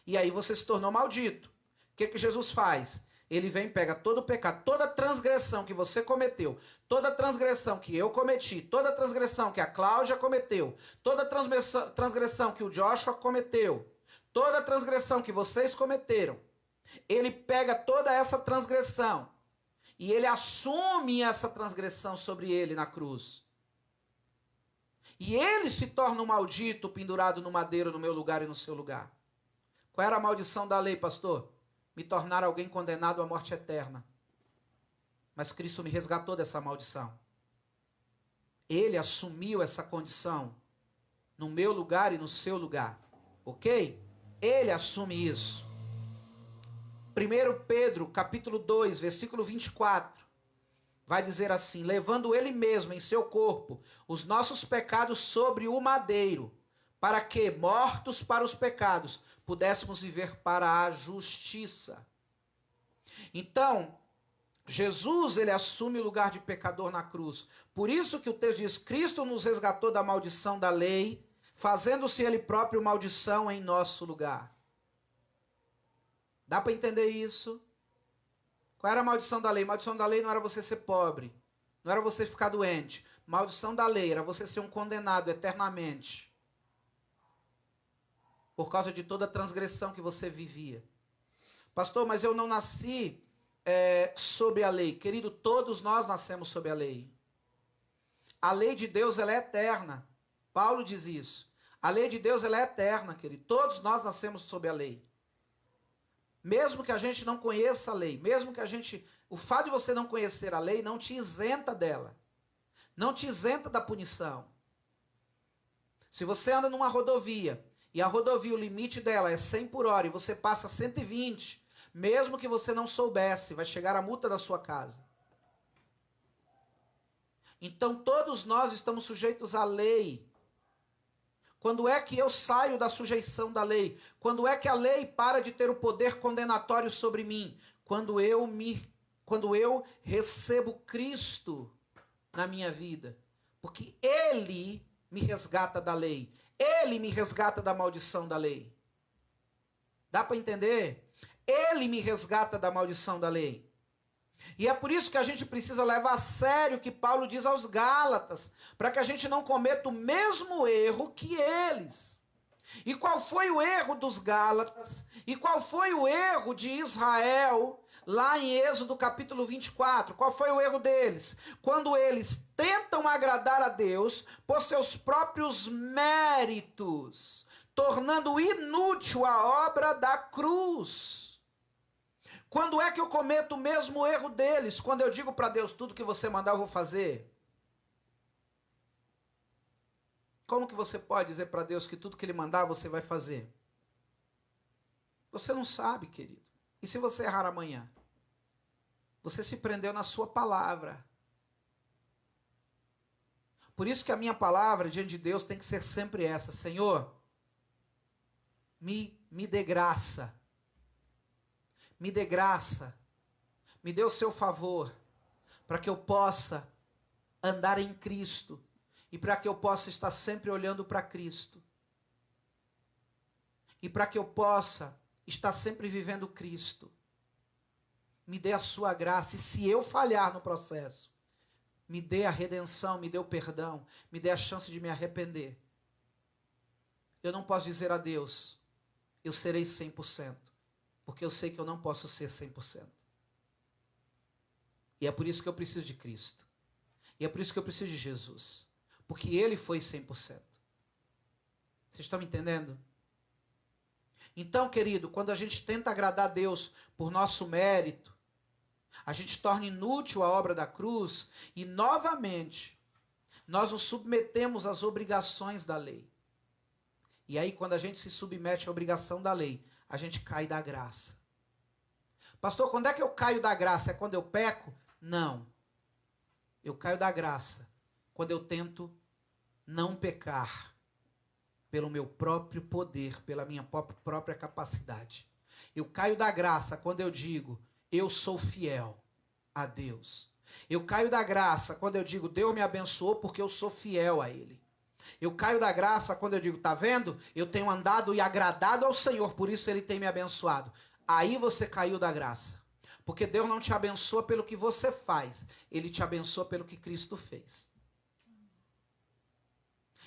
E aí você se tornou maldito. O que Jesus faz? Ele vem e pega todo o pecado, toda transgressão que você cometeu, toda transgressão que eu cometi, toda transgressão que a Cláudia cometeu, toda transgressão que o Joshua cometeu, toda transgressão que vocês cometeram. Ele pega toda essa transgressão e ele assume essa transgressão sobre ele na cruz. E ele se torna um maldito pendurado no madeiro no meu lugar e no seu lugar. Qual era a maldição da lei, pastor? Me tornar alguém condenado à morte eterna. Mas Cristo me resgatou dessa maldição. Ele assumiu essa condição no meu lugar e no seu lugar. Ok? Ele assume isso. 1 Pedro, capítulo 2, versículo 24, vai dizer assim: levando ele mesmo em seu corpo os nossos pecados sobre o madeiro, para que, mortos para os pecados, pudéssemos viver para a justiça. Então, Jesus, ele assume o lugar de pecador na cruz. Por isso que o texto diz: Cristo nos resgatou da maldição da lei, fazendo-se ele próprio maldição em nosso lugar. Dá para entender isso? Qual era a maldição da lei? A maldição da lei não era você ser pobre, não era você ficar doente. A maldição da lei era você ser um condenado eternamente, por causa de toda a transgressão que você vivia. Pastor, mas eu não nasci sob a lei. Querido, todos nós nascemos sob a lei. A lei de Deus, ela é eterna. Paulo diz isso. A lei de Deus, ela é eterna, querido. Todos nós nascemos sob a lei. Mesmo que a gente não conheça a lei, mesmo que a gente... O fato de você não conhecer a lei não te isenta dela. Não te isenta da punição. Se você anda numa rodovia, e a rodovia, o limite dela é 100 por hora, e você passa 120, mesmo que você não soubesse, vai chegar a multa da sua casa. Então todos nós estamos sujeitos à lei. Quando é que eu saio da sujeição da lei? Quando é que a lei para de ter o poder condenatório sobre mim? Quando eu recebo Cristo na minha vida. Porque Ele me resgata da lei. Ele me resgata da maldição da lei. Dá para entender? Ele me resgata da maldição da lei. E é por isso que a gente precisa levar a sério o que Paulo diz aos Gálatas, para que a gente não cometa o mesmo erro que eles. E qual foi o erro dos Gálatas? E qual foi o erro de Israel lá em Êxodo capítulo 24? Qual foi o erro deles? Quando eles tentam agradar a Deus por seus próprios méritos, tornando inútil a obra da cruz. Quando é que eu cometo o mesmo erro deles? Quando eu digo para Deus, tudo que você mandar eu vou fazer. Como que você pode dizer para Deus que tudo que Ele mandar você vai fazer? Você não sabe, querido. E se você errar amanhã? Você se prendeu na sua palavra. Por isso que a minha palavra diante de Deus tem que ser sempre essa: Senhor, me dê graça. Me dê graça, me dê o seu favor, para que eu possa andar em Cristo e para que eu possa estar sempre olhando para Cristo e para que eu possa estar sempre vivendo Cristo. Me dê a sua graça, e se eu falhar no processo, me dê a redenção, me dê o perdão, me dê a chance de me arrepender. Eu não posso dizer a Deus, eu serei 100%. Porque eu sei que eu não posso ser 100%. E é por isso que eu preciso de Cristo. E é por isso que eu preciso de Jesus. Porque Ele foi 100%. Vocês estão me entendendo? Então, querido, quando a gente tenta agradar a Deus por nosso mérito, a gente torna inútil a obra da cruz e, novamente, nós nos submetemos às obrigações da lei. E aí, quando a gente se submete à obrigação da lei, a gente cai da graça. Pastor, quando é que eu caio da graça? É quando eu peco? Não. Eu caio da graça quando eu tento não pecar pelo meu próprio poder, pela minha própria capacidade. Eu caio da graça quando eu digo, eu sou fiel a Deus. Eu caio da graça quando eu digo, Deus me abençoou porque eu sou fiel a Ele. Eu caio da graça quando eu digo, tá vendo? Eu tenho andado e agradado ao Senhor, por isso Ele tem me abençoado. Aí você caiu da graça. Porque Deus não te abençoa pelo que você faz, Ele te abençoa pelo que Cristo fez.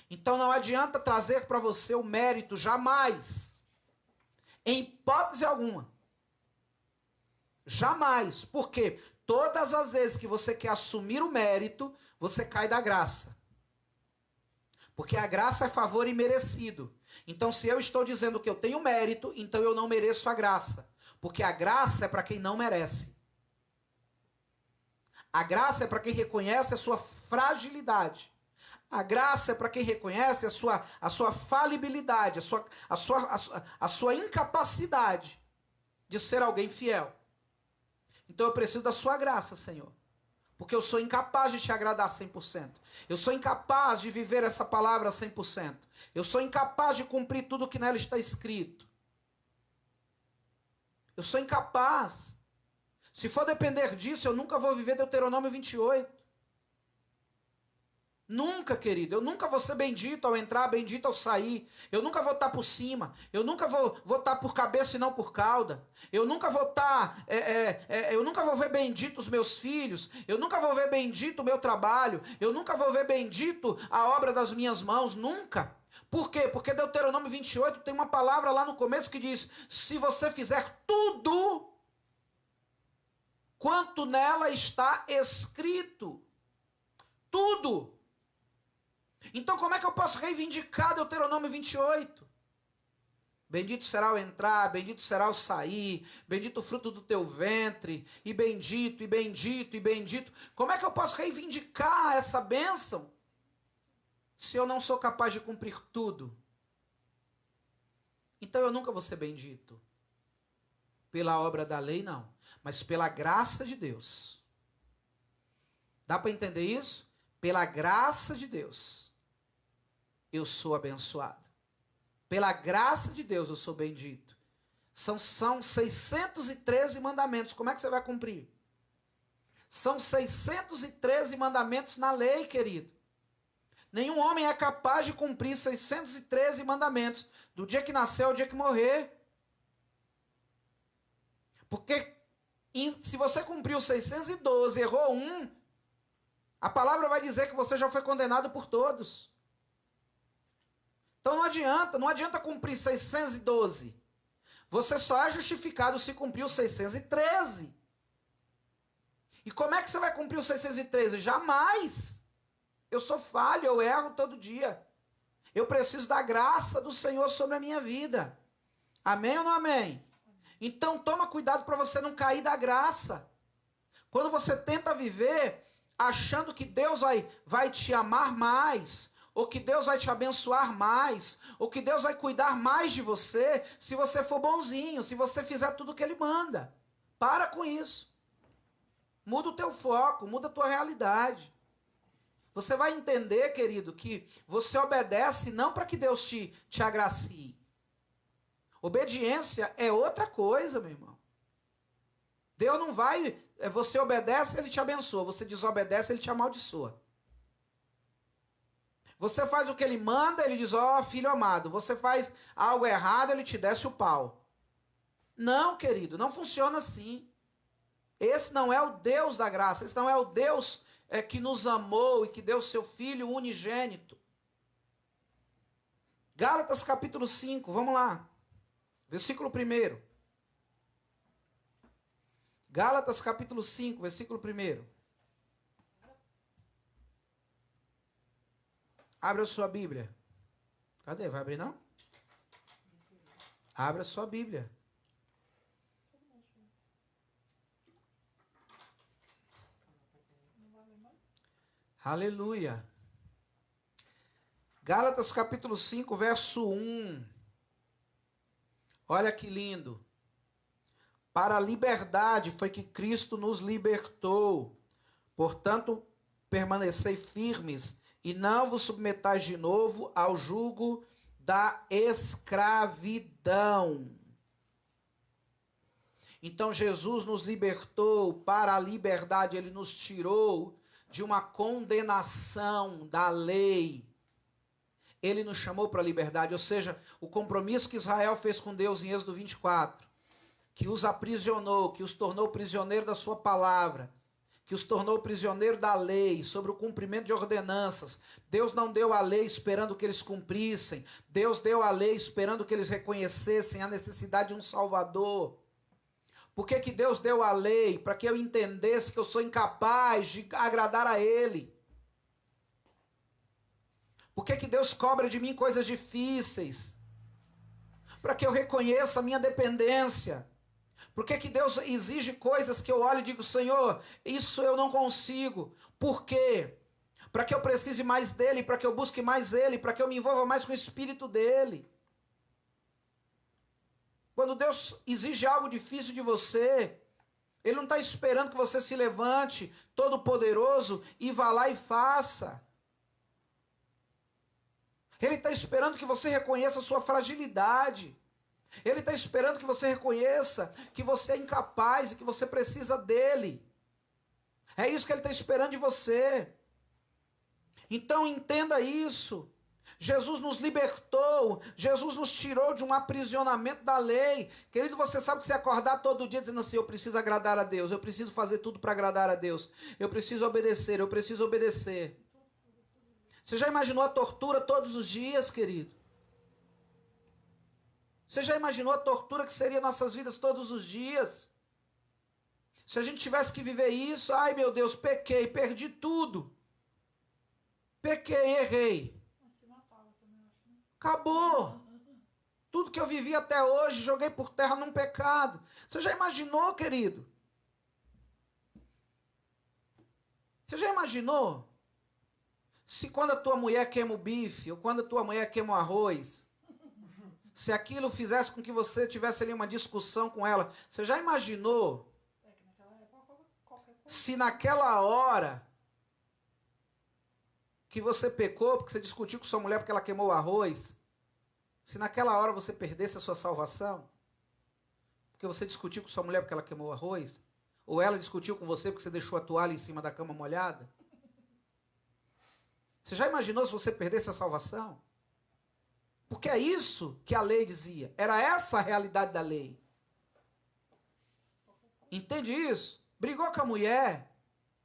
Então não adianta trazer para você o mérito, jamais. Em hipótese alguma. Jamais. Porque todas as vezes que você quer assumir o mérito, você cai da graça. Porque a graça é favor imerecido. Então, se eu estou dizendo que eu tenho mérito, então eu não mereço a graça. Porque a graça é para quem não merece. A graça é para quem reconhece a sua fragilidade. A graça é para quem reconhece a sua falibilidade, a sua incapacidade de ser alguém fiel. Então eu preciso da sua graça, Senhor. Porque eu sou incapaz de te agradar 100%. Eu sou incapaz de viver essa palavra 100%. Eu sou incapaz de cumprir tudo que nela está escrito. Eu sou incapaz. Se for depender disso, eu nunca vou viver Deuteronômio 28. Nunca, querido. Eu nunca vou ser bendito ao entrar, bendito ao sair. Eu nunca vou estar por cima. Eu nunca vou estar por cabeça e não por cauda. Eu nunca vou estar... eu nunca vou ver bendito os meus filhos. Eu nunca vou ver bendito o meu trabalho. Eu nunca vou ver bendito a obra das minhas mãos. Nunca. Por quê? Porque Deuteronômio 28 tem uma palavra lá no começo que diz: se você fizer tudo quanto nela está escrito. Tudo. Então, como é que eu posso reivindicar Deuteronômio 28? Bendito será o entrar, bendito será o sair, bendito o fruto do teu ventre, e bendito, e bendito, e bendito. Como é que eu posso reivindicar essa bênção se eu não sou capaz de cumprir tudo? Então eu nunca vou ser bendito. Pela obra da lei, não, mas pela graça de Deus. Dá para entender isso? Pela graça de Deus, eu sou abençoado. Pela graça de Deus, eu sou bendito. São 613 mandamentos. Como é que você vai cumprir? São 613 mandamentos na lei, querido. Nenhum homem é capaz de cumprir 613 mandamentos, do dia que nasceu ao dia que morrer. Porque se você cumpriu 612 e errou um, a palavra vai dizer que você já foi condenado por todos. Então não adianta cumprir 612. Você só é justificado se cumprir os 613. E como é que você vai cumprir os 613? Jamais. Eu sou falho, eu erro todo dia. Eu preciso da graça do Senhor sobre a minha vida. Amém ou não amém? Então toma cuidado para você não cair da graça. Quando você tenta viver achando que Deus vai te amar mais, ou que Deus vai te abençoar mais, ou que Deus vai cuidar mais de você, se você for bonzinho, se você fizer tudo o que Ele manda. Para com isso. Muda o teu foco, muda a tua realidade. Você vai entender, querido, que você obedece não para que Deus te agracie. Obediência é outra coisa, meu irmão. Deus não vai... Você obedece, Ele te abençoa. Você desobedece, Ele te amaldiçoa. Você faz o que Ele manda, Ele diz: ó, filho amado. Você faz algo errado, Ele te desce o pau. Não, querido, não funciona assim. Esse não é o Deus da graça. Esse não é o Deus que nos amou e que deu seu Filho unigênito. Gálatas capítulo 5, vamos lá. Versículo 1. Gálatas capítulo 5, versículo 1. Abra a sua Bíblia. Cadê? Vai abrir não? Abra a sua Bíblia. Aleluia. Gálatas capítulo 5, verso 1. Olha que lindo. Para a liberdade foi que Cristo nos libertou. Portanto, permanecei firmes e não vos submetais de novo ao jugo da escravidão. Então Jesus nos libertou para a liberdade, Ele nos tirou de uma condenação da lei. Ele nos chamou para a liberdade, ou seja, o compromisso que Israel fez com Deus em Êxodo 24, que os aprisionou, que os tornou prisioneiro da sua palavra, que os tornou prisioneiro da lei, sobre o cumprimento de ordenanças. Deus não deu a lei esperando que eles cumprissem. Deus deu a lei esperando que eles reconhecessem a necessidade de um Salvador. Por que Deus deu a lei? Para que eu entendesse que eu sou incapaz de agradar a Ele. Por que Deus cobra de mim coisas difíceis? Para que eu reconheça a minha dependência. Por que Deus exige coisas que eu olho e digo: Senhor, isso eu não consigo. Por quê? Para que eu precise mais dEle, para que eu busque mais Ele, para que eu me envolva mais com o Espírito dEle. Quando Deus exige algo difícil de você, Ele não está esperando que você se levante, todo poderoso, e vá lá e faça. Ele está esperando que você reconheça a sua fragilidade. Ele está esperando que você reconheça que você é incapaz e que você precisa dEle. É isso que Ele está esperando de você. Então entenda isso. Jesus nos libertou, Jesus nos tirou de um aprisionamento da lei. Querido, você sabe que você acordar todo dia dizendo assim, eu preciso agradar a Deus, eu preciso fazer tudo para agradar a Deus, eu preciso obedecer, eu preciso obedecer. Você já imaginou a tortura todos os dias, querido? Você já imaginou a tortura que seria nossas vidas todos os dias? Se a gente tivesse que viver isso, ai meu Deus, pequei, perdi tudo. Pequei, errei. Acabou. Tudo que eu vivi até hoje, joguei por terra num pecado. Você já imaginou, querido? Você já imaginou? Se quando a tua mulher queima o bife, ou quando a tua mulher queima o arroz, se aquilo fizesse com que você tivesse ali uma discussão com ela, você já imaginou? Se naquela hora que você pecou, porque você discutiu com sua mulher porque ela queimou o arroz, se naquela hora você perdesse a sua salvação, porque você discutiu com sua mulher porque ela queimou o arroz, ou ela discutiu com você porque você deixou a toalha em cima da cama molhada, você já imaginou se você perdesse a salvação? Porque é isso que a lei dizia, era essa a realidade da lei. Entende isso? Brigou com a mulher,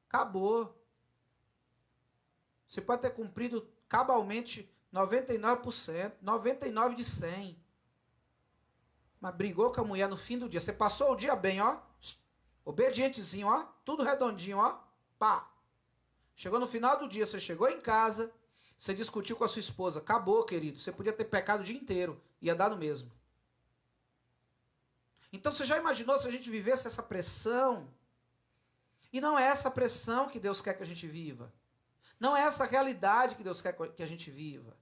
acabou. Você pode ter cumprido cabalmente 99%, 99 de 100. Mas brigou com a mulher no fim do dia. Você passou o dia bem, ó. Obedientezinho, ó. Tudo redondinho, ó. Pá. Chegou no final do dia, você chegou em casa, você discutiu com a sua esposa. Acabou, querido. Você podia ter pecado o dia inteiro. Ia dar no mesmo. Então você já imaginou se a gente vivesse essa pressão? E não é essa pressão que Deus quer que a gente viva. Não é essa realidade que Deus quer que a gente viva.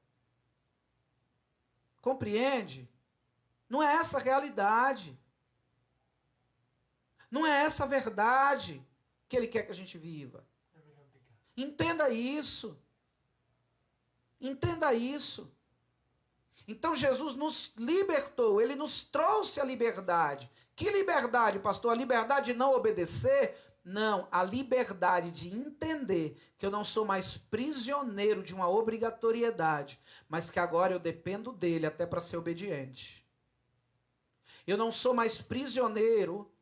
Compreende? Não é essa realidade. Não é essa verdade que Ele quer que a gente viva. Entenda isso. Entenda isso. Então Jesus nos libertou, Ele nos trouxe a liberdade. Que liberdade, pastor? A liberdade de não obedecer? Não, a liberdade de entender que eu não sou mais prisioneiro de uma obrigatoriedade, mas que agora eu dependo dele até para ser obediente. Eu não sou mais prisioneiro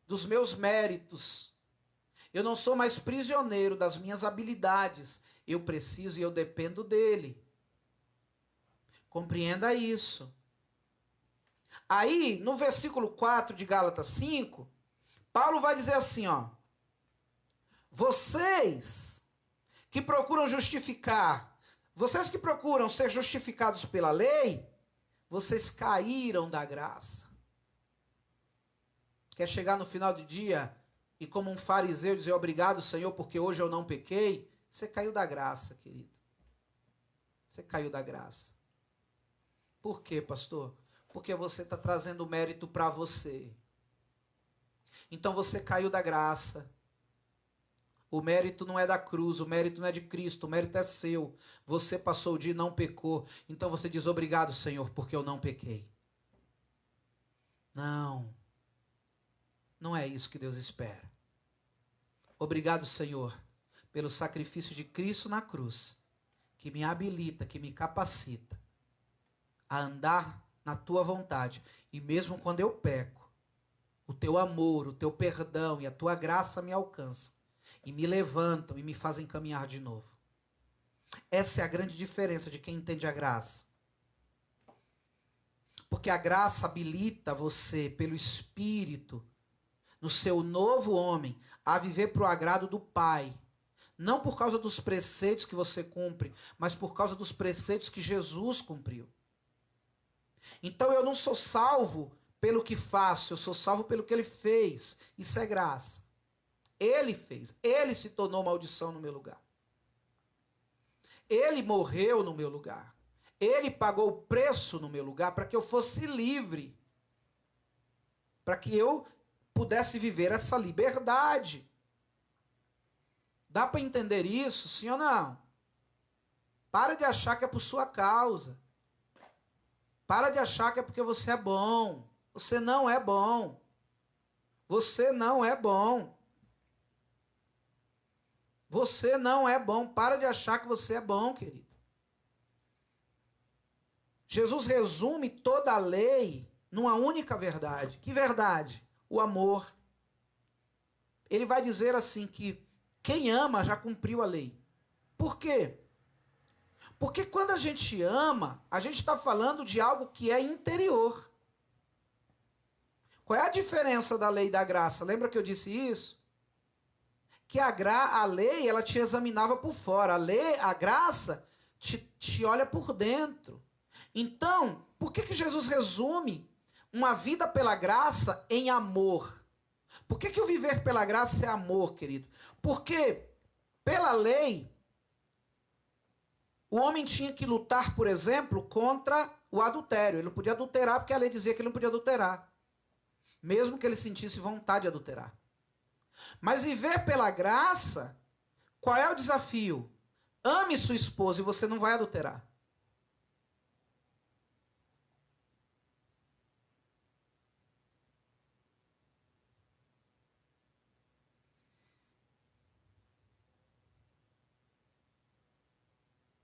dos meus méritos. Eu não sou mais prisioneiro das minhas habilidades. Eu preciso e eu dependo dele. Compreenda isso. Aí, no versículo 4 de Gálatas 5, Paulo vai dizer assim, ó. Vocês que procuram ser justificados pela lei, vocês caíram da graça. Quer chegar no final do dia e como um fariseu dizer obrigado, Senhor, porque hoje eu não pequei? Você caiu da graça, querido. Você caiu da graça. Por quê, pastor? Porque você está trazendo mérito para você. Então você caiu da graça. O mérito não é da cruz, o mérito não é de Cristo, o mérito é seu. Você passou o dia e não pecou. Então você diz obrigado, Senhor, porque eu não pequei. Não. Não é isso que Deus espera. Obrigado, Senhor, pelo sacrifício de Cristo na cruz, que me habilita, que me capacita a andar na tua vontade. E mesmo quando eu peco, o teu amor, o teu perdão e a tua graça me alcançam e me levantam e me fazem caminhar de novo. Essa é a grande diferença de quem entende a graça. Porque a graça habilita você, pelo Espírito, no seu novo homem, a viver para o agrado do Pai. Não por causa dos preceitos que você cumpre, mas por causa dos preceitos que Jesus cumpriu. Então eu não sou salvo pelo que faço, eu sou salvo pelo que Ele fez. Isso é graça. Ele fez, Ele se tornou maldição no meu lugar. Ele morreu no meu lugar. Ele pagou o preço no meu lugar para que eu fosse livre. Para que eu pudesse viver essa liberdade. Dá para entender isso, sim ou não? Para de achar que é por sua causa. Para de achar que é porque você é bom. Você não é bom. Você não é bom. Você não é bom. Para de achar que você é bom, querido. Jesus resume toda a lei numa única verdade. Que verdade? O amor. Ele vai dizer assim que quem ama já cumpriu a lei. Por quê? Porque quando a gente ama, a gente está falando de algo que é interior. Qual é a diferença da lei e da graça? Lembra que eu disse isso? Que a lei, ela te examinava por fora. A graça te olha por dentro. Então, por que Jesus resume uma vida pela graça em amor? Por que o viver pela graça é amor, querido? Porque pela lei, o homem tinha que lutar, por exemplo, contra o adultério. Ele não podia adulterar porque a lei dizia que ele não podia adulterar. Mesmo que ele sentisse vontade de adulterar. Mas viver pela graça, qual é o desafio? Ame sua esposa e você não vai adulterar.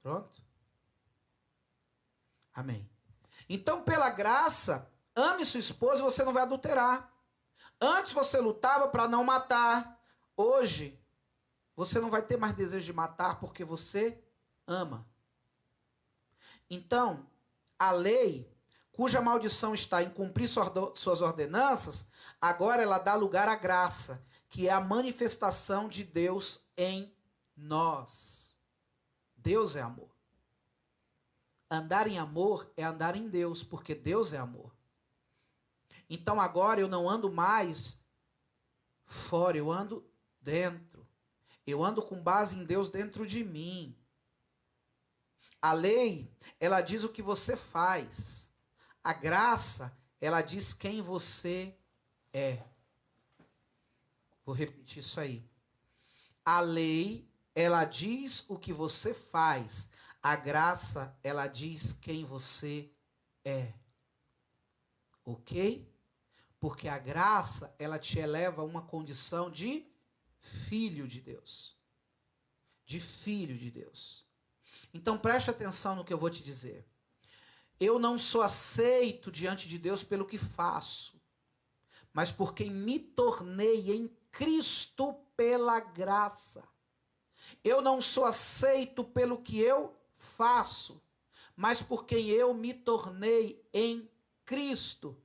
Pronto? Amém. Então, pela graça, ame sua esposa e você não vai adulterar. Antes você lutava para não matar. Hoje, você não vai ter mais desejo de matar porque você ama. Então, a lei, cuja maldição está em cumprir suas ordenanças, agora ela dá lugar à graça, que é a manifestação de Deus em nós. Deus é amor. Andar em amor é andar em Deus, porque Deus é amor. Então agora eu não ando mais fora, eu ando dentro. Eu ando com base em Deus dentro de mim. A lei, ela diz o que você faz. A graça, ela diz quem você é. Vou repetir isso aí. A lei, ela diz o que você faz. A graça, ela diz quem você é. Ok? Porque a graça, ela te eleva a uma condição de filho de Deus. De filho de Deus. Então preste atenção no que eu vou te dizer. Eu não sou aceito diante de Deus pelo que faço, mas por quem me tornei em Cristo pela graça. Eu não sou aceito pelo que eu faço, mas por quem eu me tornei em Cristo.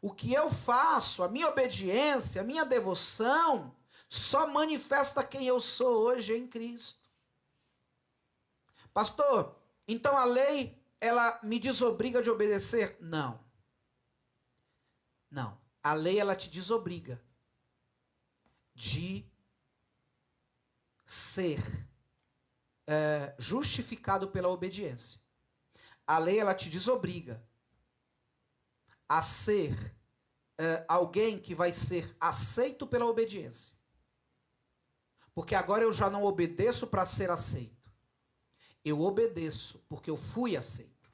O que eu faço, a minha obediência, a minha devoção, só manifesta quem eu sou hoje em Cristo. Pastor, então a lei, ela me desobriga de obedecer? Não. Não. A lei, ela te desobriga de ser justificado pela obediência. A lei, ela te desobriga a ser alguém que vai ser aceito pela obediência. Porque agora eu já não obedeço para ser aceito. Eu obedeço porque eu fui aceito.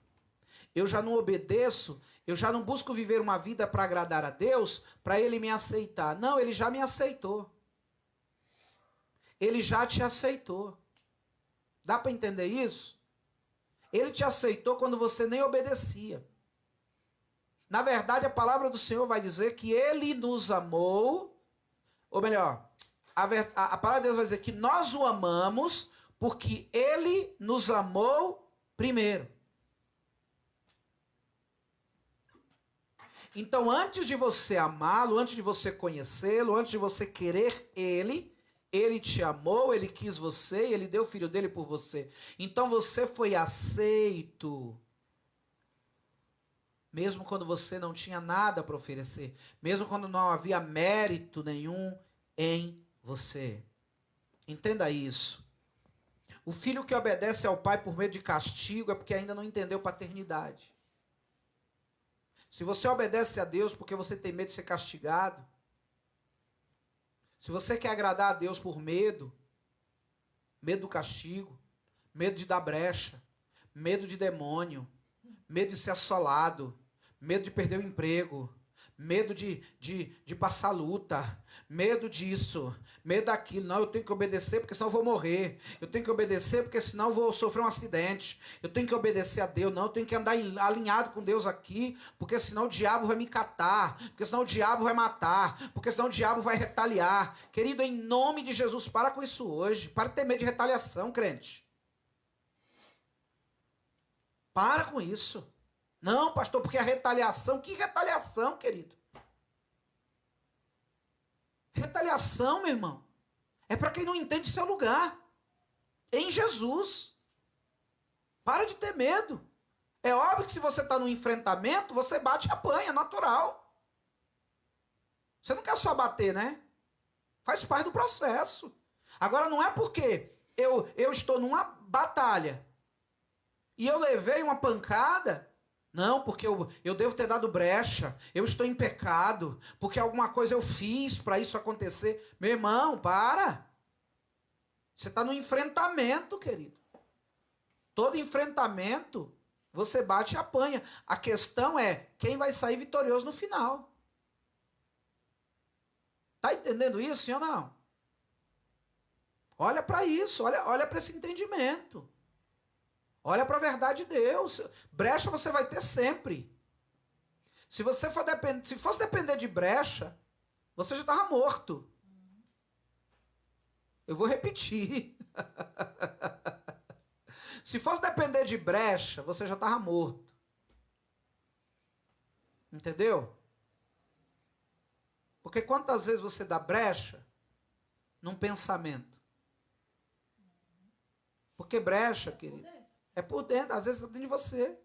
Eu já não obedeço, eu já não busco viver uma vida para agradar a Deus, para Ele me aceitar. Não, Ele já me aceitou. Ele já te aceitou. Dá para entender isso? Ele te aceitou quando você nem obedecia. Na verdade, a palavra do Senhor vai dizer que Ele nos amou, ou melhor, a palavra de Deus vai dizer que nós o amamos porque Ele nos amou primeiro. Então, antes de você amá-lo, antes de você conhecê-lo, antes de você querer Ele te amou, Ele quis você e Ele deu o Filho dele por você. Então, você foi aceito. Mesmo quando você não tinha nada para oferecer. Mesmo quando não havia mérito nenhum em você. Entenda isso. O filho que obedece ao pai por medo de castigo é porque ainda não entendeu paternidade. Se você obedece a Deus porque você tem medo de ser castigado, se você quer agradar a Deus por medo do castigo, medo de dar brecha, medo de demônio, medo de ser assolado, medo de perder o emprego, medo de passar luta, medo disso, medo daquilo. Não, eu tenho que obedecer porque senão eu vou morrer. Eu tenho que obedecer porque senão eu vou sofrer um acidente. Eu tenho que obedecer a Deus. Não, eu tenho que andar alinhado com Deus aqui, porque senão o diabo vai me catar, porque senão o diabo vai matar, porque senão o diabo vai retaliar. Querido, em nome de Jesus, para com isso hoje. Para de ter medo de retaliação, crente. Para com isso. Não, pastor, porque a retaliação... Que retaliação, querido? Retaliação, meu irmão, é para quem não entende seu lugar. Em Jesus. Para de ter medo. É óbvio que se você está no enfrentamento, você bate e apanha, natural. Você não quer só bater, né? Faz parte do processo. Agora, não é porque eu estou numa batalha e eu levei uma pancada... Não, porque eu devo ter dado brecha, eu estou em pecado, porque alguma coisa eu fiz para isso acontecer. Meu irmão, para. Você está no enfrentamento, querido. Todo enfrentamento, você bate e apanha. A questão é quem vai sair vitorioso no final. Está entendendo isso, sim ou não? Olha para isso, olha para esse entendimento. Olha para a verdade de Deus. Brecha você vai ter sempre. Se fosse depender de brecha, você já estava morto. Eu vou repetir. Se fosse depender de brecha, você já estava morto. Entendeu? Porque quantas vezes você dá brecha num pensamento? Porque brecha, querido, é por dentro, às vezes está dentro de você.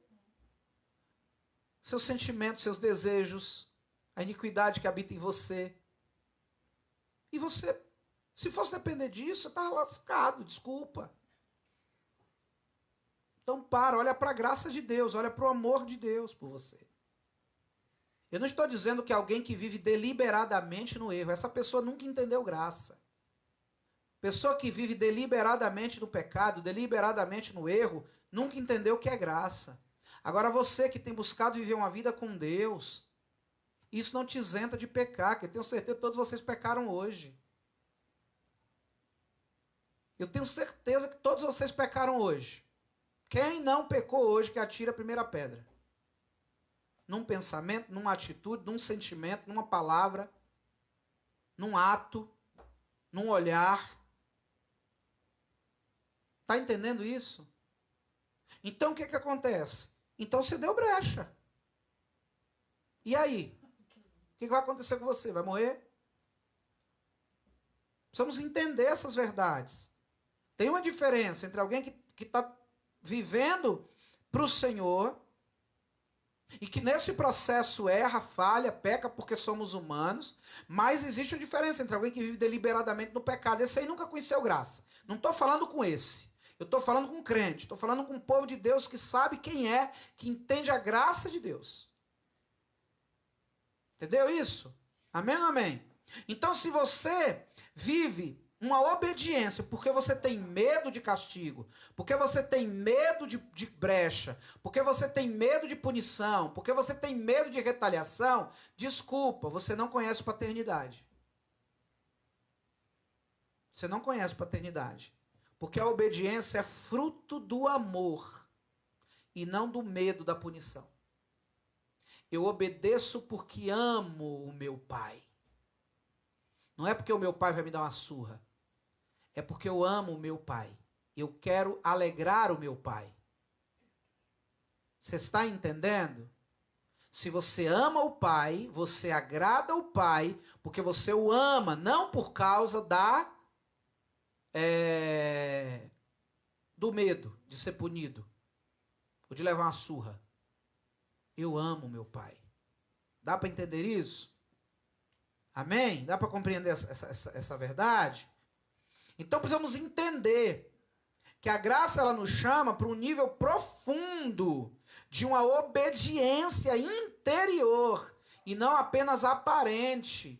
Seus sentimentos, seus desejos, a iniquidade que habita em você. E você, se fosse depender disso, você está lascado, desculpa. Então olha para a graça de Deus, olha para o amor de Deus por você. Eu não estou dizendo que alguém que vive deliberadamente no erro, essa pessoa nunca entendeu graça. Pessoa que vive deliberadamente no pecado, deliberadamente no erro, nunca entendeu o que é graça. Agora você que tem buscado viver uma vida com Deus, isso não te isenta de pecar, que eu tenho certeza que todos vocês pecaram hoje. Eu tenho certeza que todos vocês pecaram hoje. Quem não pecou hoje, que atire a primeira pedra. Num pensamento, numa atitude, num sentimento, numa palavra, num ato, num olhar. Está entendendo isso? Então o que acontece? Então você deu brecha. E aí? O que vai acontecer com você? Vai morrer? Precisamos entender essas verdades. Tem uma diferença entre alguém que está vivendo para o Senhor e que nesse processo erra, falha, peca porque somos humanos, mas existe a diferença entre alguém que vive deliberadamente no pecado. Esse aí nunca conheceu graça. Não estou falando com esse. Eu estou falando com crente, estou falando com o povo de Deus que sabe quem é, que entende a graça de Deus. Entendeu isso? Amém ou amém? Então, se você vive uma obediência porque você tem medo de castigo, porque você tem medo de brecha, porque você tem medo de punição, porque você tem medo de retaliação, desculpa, você não conhece paternidade. Você não conhece paternidade. Porque a obediência é fruto do amor e não do medo da punição. Eu obedeço porque amo o meu pai. Não é porque o meu pai vai me dar uma surra. É porque eu amo o meu pai. Eu quero alegrar o meu pai. Você está entendendo? Se você ama o pai, você agrada o pai, porque você o ama, não por causa do medo de ser punido ou de levar uma surra. Eu amo meu pai. Dá para entender isso? Amém? Dá para compreender essa verdade? Então precisamos entender que a graça ela nos chama para um nível profundo de uma obediência interior e não apenas aparente.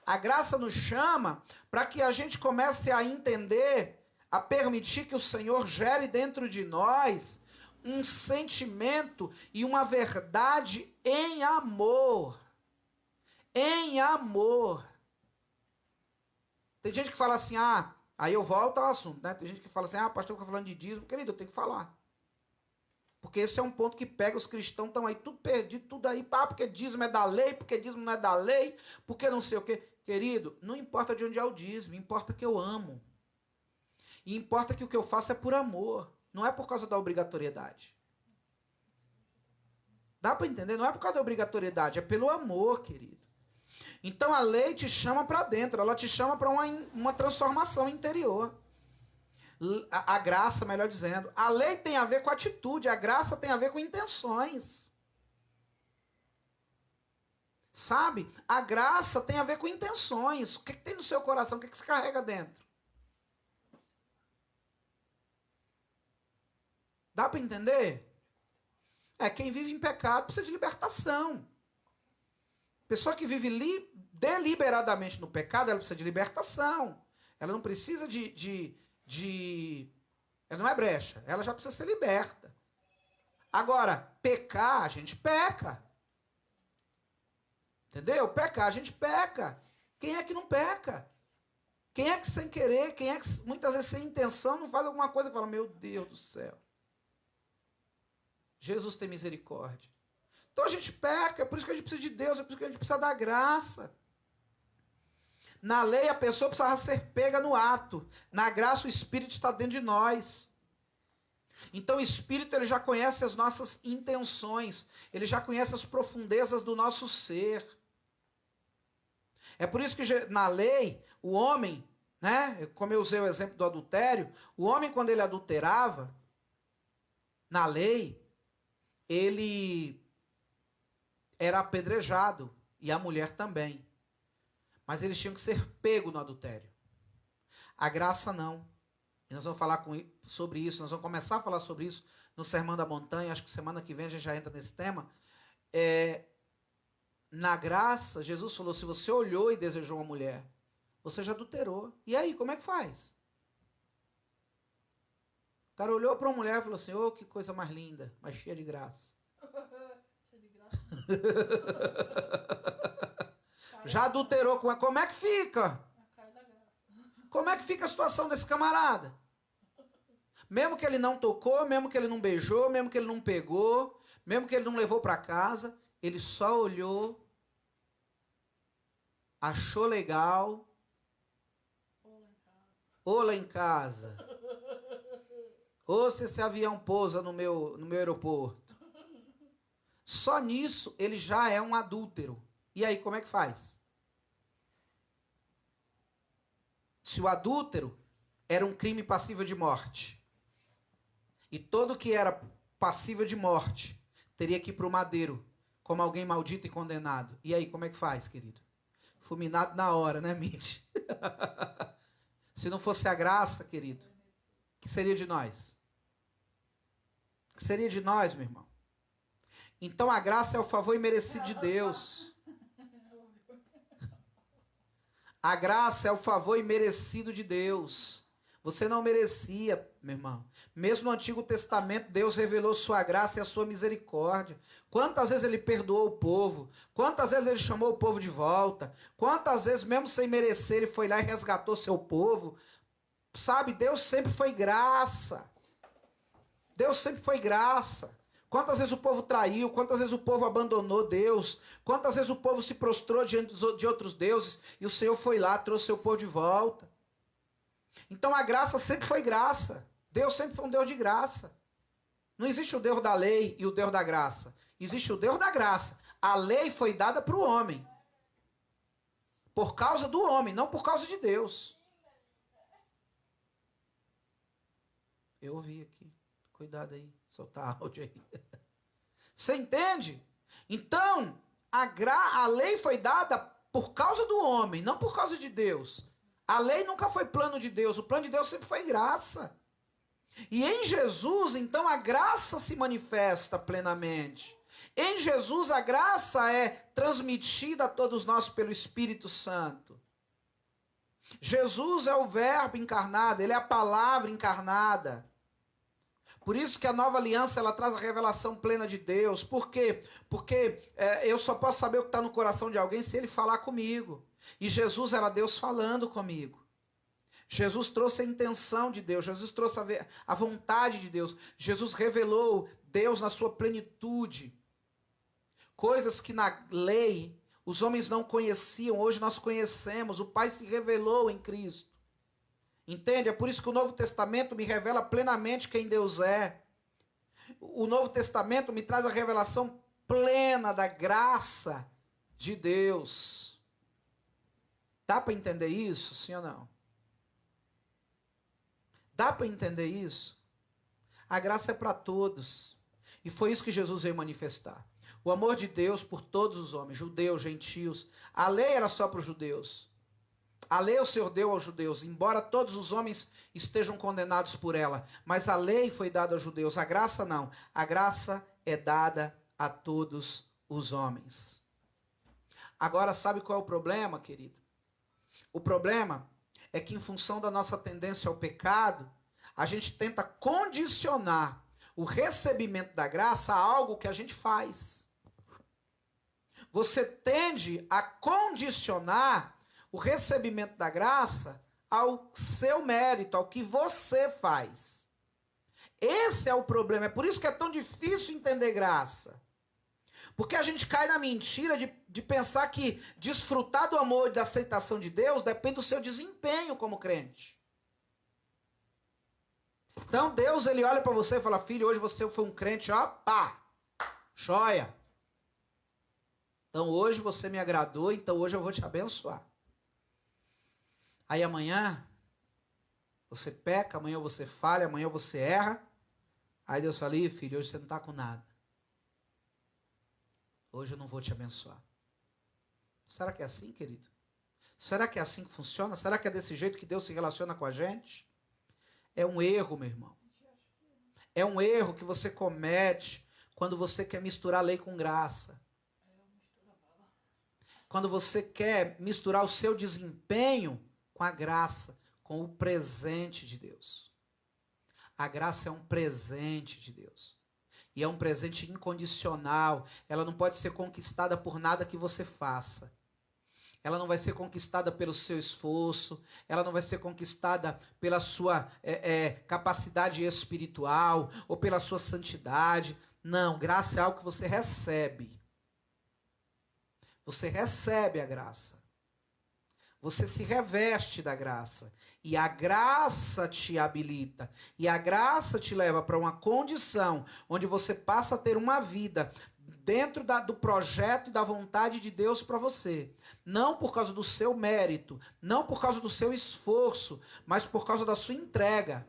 A graça nos chama para que a gente comece a entender, a permitir que o Senhor gere dentro de nós um sentimento e uma verdade em amor. em amor. Tem gente que fala assim, aí eu volto ao assunto, né? Tem gente que fala assim, pastor, eu tô falando de dízimo. Querido, eu tenho que falar. Porque esse é um ponto que pega os cristãos, estão aí tudo perdido, tudo aí, porque dízimo é da lei, porque dízimo não é da lei, porque não sei o quê. Querido, não importa de onde é o dízimo, importa que eu amo. E importa que o que eu faço é por amor, não é por causa da obrigatoriedade. Dá para entender? Não é por causa da obrigatoriedade, é pelo amor, querido. Então a lei te chama para dentro, ela te chama para uma transformação interior. A graça, melhor dizendo. A lei tem a ver com atitude, a graça tem a ver com intenções. Sabe? A graça tem a ver com intenções. O que tem no seu coração? O que se carrega dentro? Dá para entender? Quem vive em pecado precisa de libertação. Pessoa que vive deliberadamente no pecado, ela precisa de libertação. Ela não precisa ela não é brecha, ela já precisa ser liberta. Agora, pecar, a gente peca. Entendeu? Pecar, a gente peca. Quem é que não peca? Quem é que sem querer, quem é que muitas vezes sem intenção não faz alguma coisa e fala, meu Deus do céu. Jesus tem misericórdia. Então a gente peca, é por isso que a gente precisa de Deus, é por isso que a gente precisa da graça. Na lei a pessoa precisava ser pega no ato. Na graça o Espírito está dentro de nós. Então o Espírito ele já conhece as nossas intenções. Ele já conhece as profundezas do nosso ser. É por isso que na lei o homem, né, como eu usei o exemplo do adultério, o homem quando ele adulterava, na lei, ele era apedrejado. E a mulher também. Mas eles tinham que ser pegos no adultério. A graça não. E nós vamos falar sobre isso, nós vamos começar a falar sobre isso no Sermão da Montanha, acho que semana que vem a gente já entra nesse tema. Na graça, Jesus falou, se você olhou e desejou uma mulher, você já adulterou. E aí, como é que faz? O cara olhou para uma mulher e falou assim, que coisa mais linda, mas cheia de graça. Cheia de graça. Já adulterou com ela. Como é que fica? Como é que fica a situação desse camarada? Mesmo que ele não tocou, mesmo que ele não beijou, mesmo que ele não pegou, mesmo que ele não levou para casa, ele só olhou, achou legal, ou lá em casa, ou se esse avião pousa no meu aeroporto. Só nisso ele já é um adúltero. E aí, como é que faz? Se o adúltero era um crime passível de morte, e todo que era passível de morte teria que ir para o madeiro, como alguém maldito e condenado. E aí, como é que faz, querido? Fulminado na hora, né, Mitch? Se não fosse a graça, querido, o que seria de nós? O que seria de nós, meu irmão? Então a graça é o favor imerecido de Deus. A graça é o favor imerecido de Deus. Você não merecia, meu irmão. Mesmo no Antigo Testamento, Deus revelou sua graça e a sua misericórdia. Quantas vezes ele perdoou o povo? Quantas vezes ele chamou o povo de volta? Quantas vezes, mesmo sem merecer, ele foi lá e resgatou seu povo? Sabe, Deus sempre foi graça. Deus sempre foi graça. Quantas vezes o povo traiu, quantas vezes o povo abandonou Deus, quantas vezes o povo se prostrou diante de outros deuses, e o Senhor foi lá, trouxe seu povo de volta. Então a graça sempre foi graça. Deus sempre foi um Deus de graça. Não existe o Deus da lei e o Deus da graça. Existe o Deus da graça. A lei foi dada para o homem. Por causa do homem, não por causa de Deus. Eu ouvi aqui. Cuidado aí, soltar áudio aí. Você entende? Então, a lei foi dada por causa do homem, não por causa de Deus. A lei nunca foi plano de Deus, o plano de Deus sempre foi graça. E em Jesus, então, a graça se manifesta plenamente. Em Jesus, a graça é transmitida a todos nós pelo Espírito Santo. Jesus é o Verbo encarnado, ele é a palavra encarnada. Por isso que a nova aliança, ela traz a revelação plena de Deus. Por quê? Porque eu só posso saber o que está no coração de alguém se ele falar comigo. E Jesus era Deus falando comigo. Jesus trouxe a intenção de Deus. Jesus trouxe a vontade de Deus. Jesus revelou Deus na sua plenitude. Coisas que na lei os homens não conheciam, hoje nós conhecemos. O Pai se revelou em Cristo. Entende? É por isso que o Novo Testamento me revela plenamente quem Deus é. O Novo Testamento me traz a revelação plena da graça de Deus. Dá para entender isso, sim ou não? Dá para entender isso? A graça é para todos. E foi isso que Jesus veio manifestar. O amor de Deus por todos os homens, judeus, gentios. A lei era só para os judeus. A lei o Senhor deu aos judeus, embora todos os homens estejam condenados por ela. Mas a lei foi dada aos judeus, a graça não. A graça é dada a todos os homens. Agora, sabe qual é o problema, querido? O problema é que, em função da nossa tendência ao pecado, a gente tenta condicionar o recebimento da graça a algo que a gente faz. Você tende a condicionar o recebimento da graça ao seu mérito, ao que você faz. Esse é o problema. É por isso que é tão difícil entender graça. Porque a gente cai na mentira de pensar que desfrutar do amor e da aceitação de Deus depende do seu desempenho como crente. Então Deus, ele olha para você e fala: filho, hoje você foi um crente, ó, pá, joia. Então hoje você me agradou, então hoje eu vou te abençoar. Aí amanhã você peca, amanhã você falha, amanhã você erra. Aí Deus fala: ih, filho, hoje você não está com nada. Hoje eu não vou te abençoar. Será que é assim, querido? Será que é assim que funciona? Será que é desse jeito que Deus se relaciona com a gente? É um erro, meu irmão. É um erro que você comete quando você quer misturar lei com graça. Quando você quer misturar o seu desempenho com a graça, com o presente de Deus. A graça é um presente de Deus. E é um presente incondicional. Ela não pode ser conquistada por nada que você faça. Ela não vai ser conquistada pelo seu esforço. Ela não vai ser conquistada pela sua capacidade espiritual ou pela sua santidade. Não, graça é algo que você recebe. Você recebe a graça. Você se reveste da graça. E a graça te habilita. E a graça te leva para uma condição onde você passa a ter uma vida dentro do projeto e da vontade de Deus para você. Não por causa do seu mérito, não por causa do seu esforço, mas por causa da sua entrega.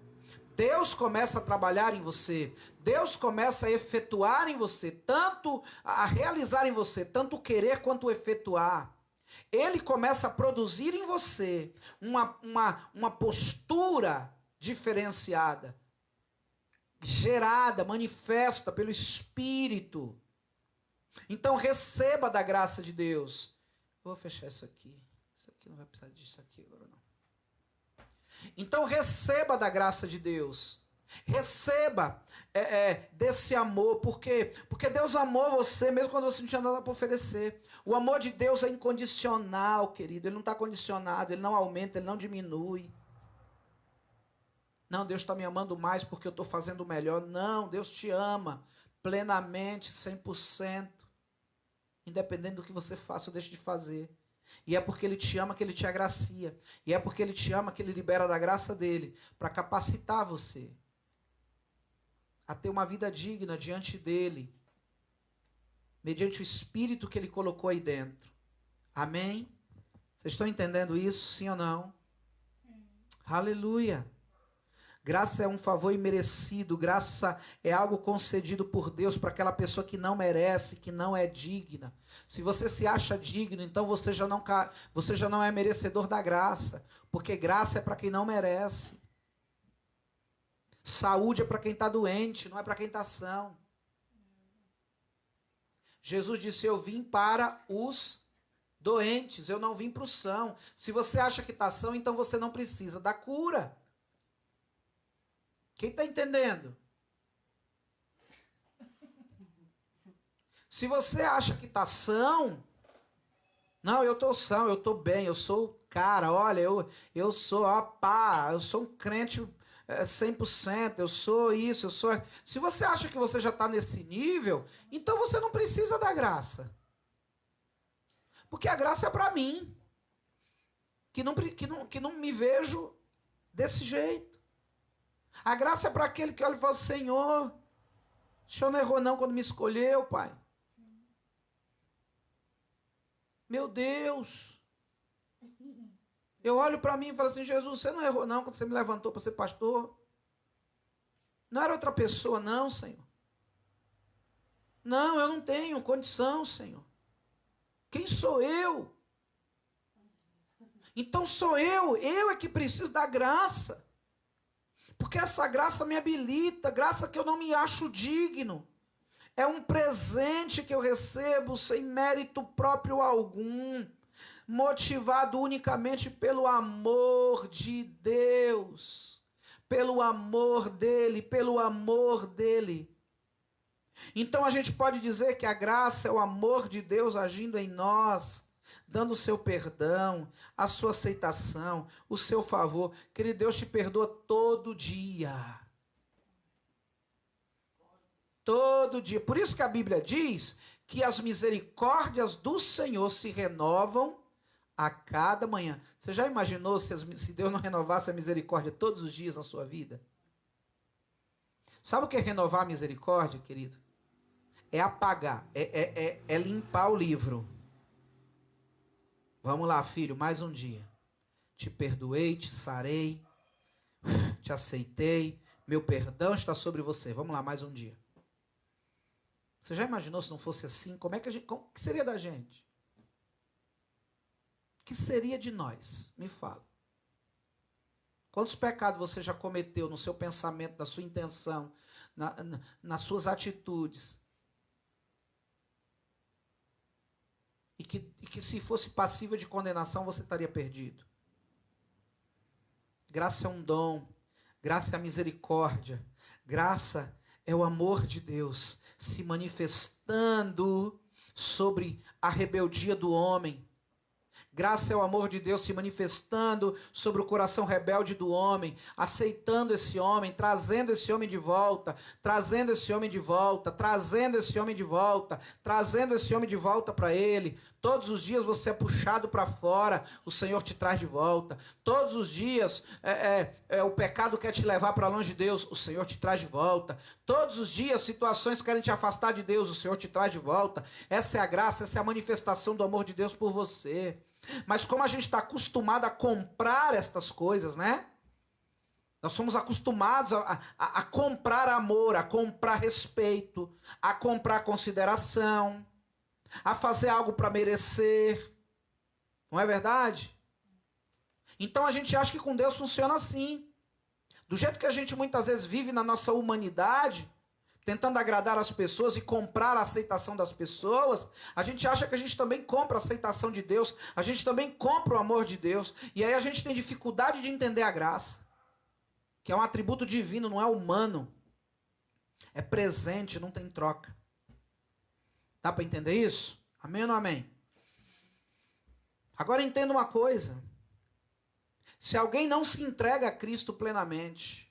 Deus começa a trabalhar em você. Deus começa a efetuar em você, tanto a realizar em você, tanto o querer quanto o efetuar. Ele começa a produzir em você uma postura diferenciada, gerada, manifesta pelo Espírito. Então receba da graça de Deus. Eu vou fechar isso aqui. Isso aqui não vai precisar disso aqui agora não. Então receba da graça de Deus. Receba desse amor. Por quê? Porque Deus amou você mesmo quando você não tinha nada para oferecer. O amor de Deus é incondicional, querido. Ele não está condicionado, ele não aumenta, ele não diminui. Não, Deus está me amando mais porque eu estou fazendo o melhor. Não, Deus te ama plenamente, 100%. Independente do que você faça ou deixe de fazer. E é porque Ele te ama que Ele te agracia. E é porque Ele te ama que Ele libera da graça dEle para capacitar você a ter uma vida digna diante dEle, mediante o Espírito que Ele colocou aí dentro. Amém? Vocês estão entendendo isso, sim ou não? Aleluia! Graça é um favor imerecido, graça é algo concedido por Deus para aquela pessoa que não merece, que não é digna. Se você se acha digno, então você já não é merecedor da graça, porque graça é para quem não merece. Saúde é para quem está doente, não é para quem está são. Jesus disse: eu vim para os doentes, eu não vim para os são. Se você acha que está são, então você não precisa da cura. Quem está entendendo? Se você acha que está são, não, eu estou são, eu estou bem, eu sou cara, olha, eu sou, eu sou um crente 100%, eu sou isso, eu sou... Se você acha que você já está nesse nível, então você não precisa da graça. Porque a graça é para mim, que não me vejo desse jeito. A graça é para aquele que olha e fala, Senhor, o Senhor não errou não quando me escolheu, Pai. Meu Deus. Eu olho para mim e falo assim, Jesus, você não errou não quando você me levantou para ser pastor. Não era outra pessoa não, Senhor. Não, eu não tenho condição, Senhor. Quem sou eu? Então sou eu é que preciso da graça. Porque essa graça me habilita, graça que eu não me acho digno. É um presente que eu recebo sem mérito próprio algum, motivado unicamente pelo amor de Deus, pelo amor dele, pelo amor dele. Então a gente pode dizer que a graça é o amor de Deus agindo em nós, dando o seu perdão, a sua aceitação, o seu favor. Querido, Deus te perdoa todo dia. Todo dia. Por isso que a Bíblia diz que as misericórdias do Senhor se renovam a cada manhã. Você já imaginou se Deus não renovasse a misericórdia todos os dias na sua vida? Sabe o que é renovar a misericórdia, querido? É apagar, é limpar o livro. Vamos lá, filho, mais um dia. Te perdoei, te sarei, te aceitei, meu perdão está sobre você. Vamos lá, mais um dia. Você já imaginou se não fosse assim? Como que seria da gente? O que seria de nós? Me fala. Quantos pecados você já cometeu no seu pensamento, na sua intenção, nas suas atitudes? E que se fosse passível de condenação, você estaria perdido. Graça é um dom. Graça é a misericórdia. Graça é o amor de Deus se manifestando sobre a rebeldia do homem. Graça é o amor de Deus se manifestando sobre o coração rebelde do homem, aceitando esse homem, trazendo esse homem de volta, trazendo esse homem de volta, trazendo esse homem de volta, trazendo esse homem de volta para ele. Todos os dias você é puxado para fora, o Senhor te traz de volta. Todos os dias o pecado quer te levar para longe de Deus, o Senhor te traz de volta. Todos os dias situações querem te afastar de Deus, o Senhor te traz de volta. Essa é a graça, essa é a manifestação do amor de Deus por você. Mas como a gente está acostumado a comprar estas coisas, né? Nós somos acostumados a comprar amor, a comprar respeito, a comprar consideração, a fazer algo para merecer. Não é verdade? Então a gente acha que com Deus funciona assim. Do jeito que a gente muitas vezes vive na nossa humanidade, tentando agradar as pessoas e comprar a aceitação das pessoas, a gente acha que a gente também compra a aceitação de Deus, a gente também compra o amor de Deus, e aí a gente tem dificuldade de entender a graça, que é um atributo divino, não é humano, é presente, não tem troca. Dá para entender isso? Amém ou não amém? Agora entenda uma coisa, se alguém não se entrega a Cristo plenamente,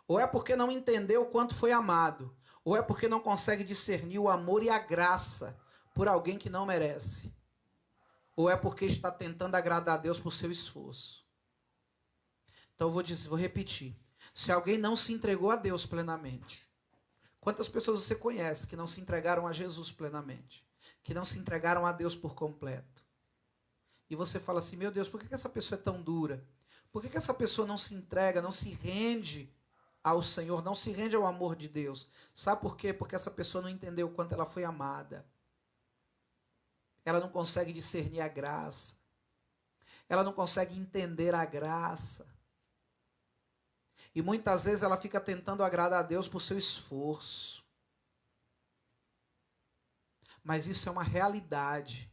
ou é porque não entendeu o quanto foi amado, ou é porque não consegue discernir o amor e a graça por alguém que não merece, ou é porque está tentando agradar a Deus por seu esforço. Então vou repetir. Se alguém não se entregou a Deus plenamente, quantas pessoas você conhece que não se entregaram a Jesus plenamente, que não se entregaram a Deus por completo? E você fala assim, meu Deus, por que essa pessoa é tão dura? Por que essa pessoa não se entrega, não se rende ao Senhor, não se rende ao amor de Deus? Sabe por quê? Porque essa pessoa não entendeu o quanto ela foi amada. Ela não consegue discernir a graça. Ela não consegue entender a graça. E muitas vezes ela fica tentando agradar a Deus por seu esforço. Mas isso é uma realidade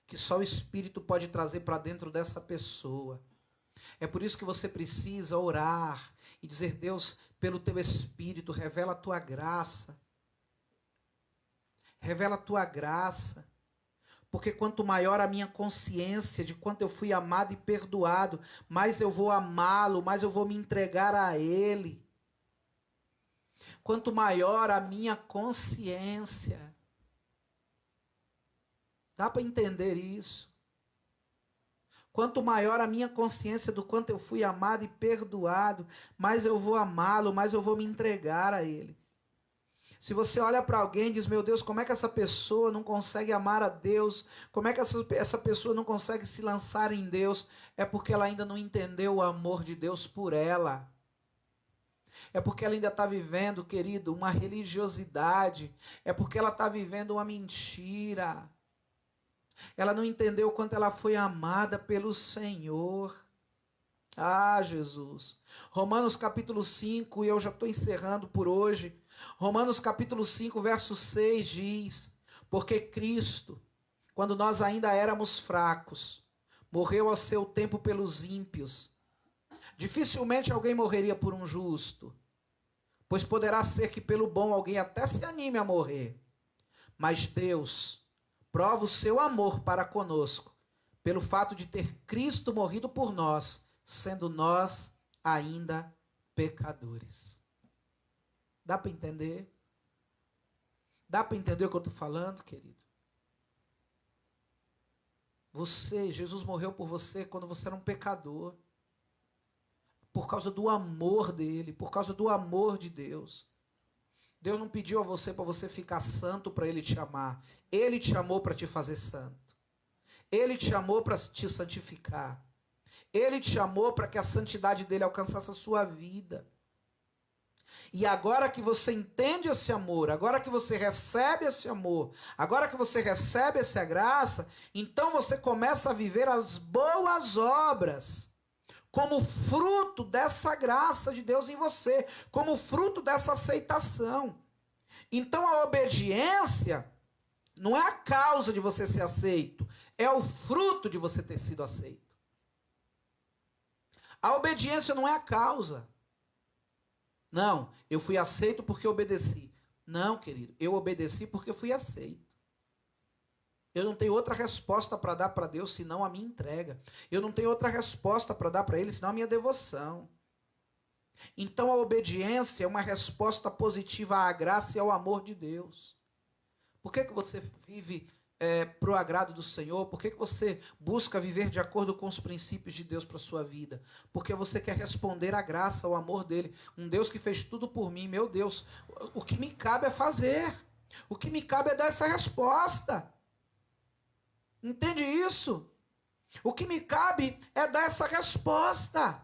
que só o Espírito pode trazer para dentro dessa pessoa. É por isso que você precisa orar e dizer, Deus, pelo teu Espírito, revela a tua graça. Revela a tua graça. Porque quanto maior a minha consciência de quanto eu fui amado e perdoado, mais eu vou amá-lo, mais eu vou me entregar a Ele. Quanto maior a minha consciência. Dá para entender isso? Quanto maior a minha consciência do quanto eu fui amado e perdoado, mais eu vou amá-lo, mais eu vou me entregar a Ele. Se você olha para alguém e diz, meu Deus, como é que essa pessoa não consegue amar a Deus? Como é que essa pessoa não consegue se lançar em Deus? É porque ela ainda não entendeu o amor de Deus por ela. É porque ela ainda está vivendo, querido, uma religiosidade. É porque ela está vivendo uma mentira. Ela não entendeu o quanto ela foi amada pelo Senhor. Ah, Jesus. Romanos capítulo 5, e eu já estou encerrando por hoje. Romanos capítulo 5, verso 6 diz, porque Cristo, quando nós ainda éramos fracos, morreu ao seu tempo pelos ímpios. Dificilmente alguém morreria por um justo, pois poderá ser que pelo bom alguém até se anime a morrer. Mas Deus prova o seu amor para conosco, pelo fato de ter Cristo morrido por nós, sendo nós ainda pecadores. Dá para entender? Dá para entender o que eu estou falando, querido? Jesus morreu por você quando você era um pecador. Por causa do amor dele, por causa do amor de Deus. Deus não pediu a você para você ficar santo para ele te amar. Ele te amou para te fazer santo. Ele te amou para te santificar. Ele te amou para que a santidade dele alcançasse a sua vida. E agora que você entende esse amor, agora que você recebe esse amor, agora que você recebe essa graça, então você começa a viver as boas obras, como fruto dessa graça de Deus em você, como fruto dessa aceitação. Então a obediência não é a causa de você ser aceito, é o fruto de você ter sido aceito. A obediência não é a causa. Não, eu fui aceito porque obedeci. Não, querido, eu obedeci porque fui aceito. Eu não tenho outra resposta para dar para Deus senão a minha entrega. Eu não tenho outra resposta para dar para Ele senão a minha devoção. Então a obediência é uma resposta positiva à graça e ao amor de Deus. Por que você vive para o agrado do Senhor? Por que você busca viver de acordo com os princípios de Deus para a sua vida? Porque você quer responder à graça, ao amor dele. Um Deus que fez tudo por mim. Meu Deus, o que me cabe é fazer. O que me cabe é dar essa resposta. Entende isso? O que me cabe é dar essa resposta.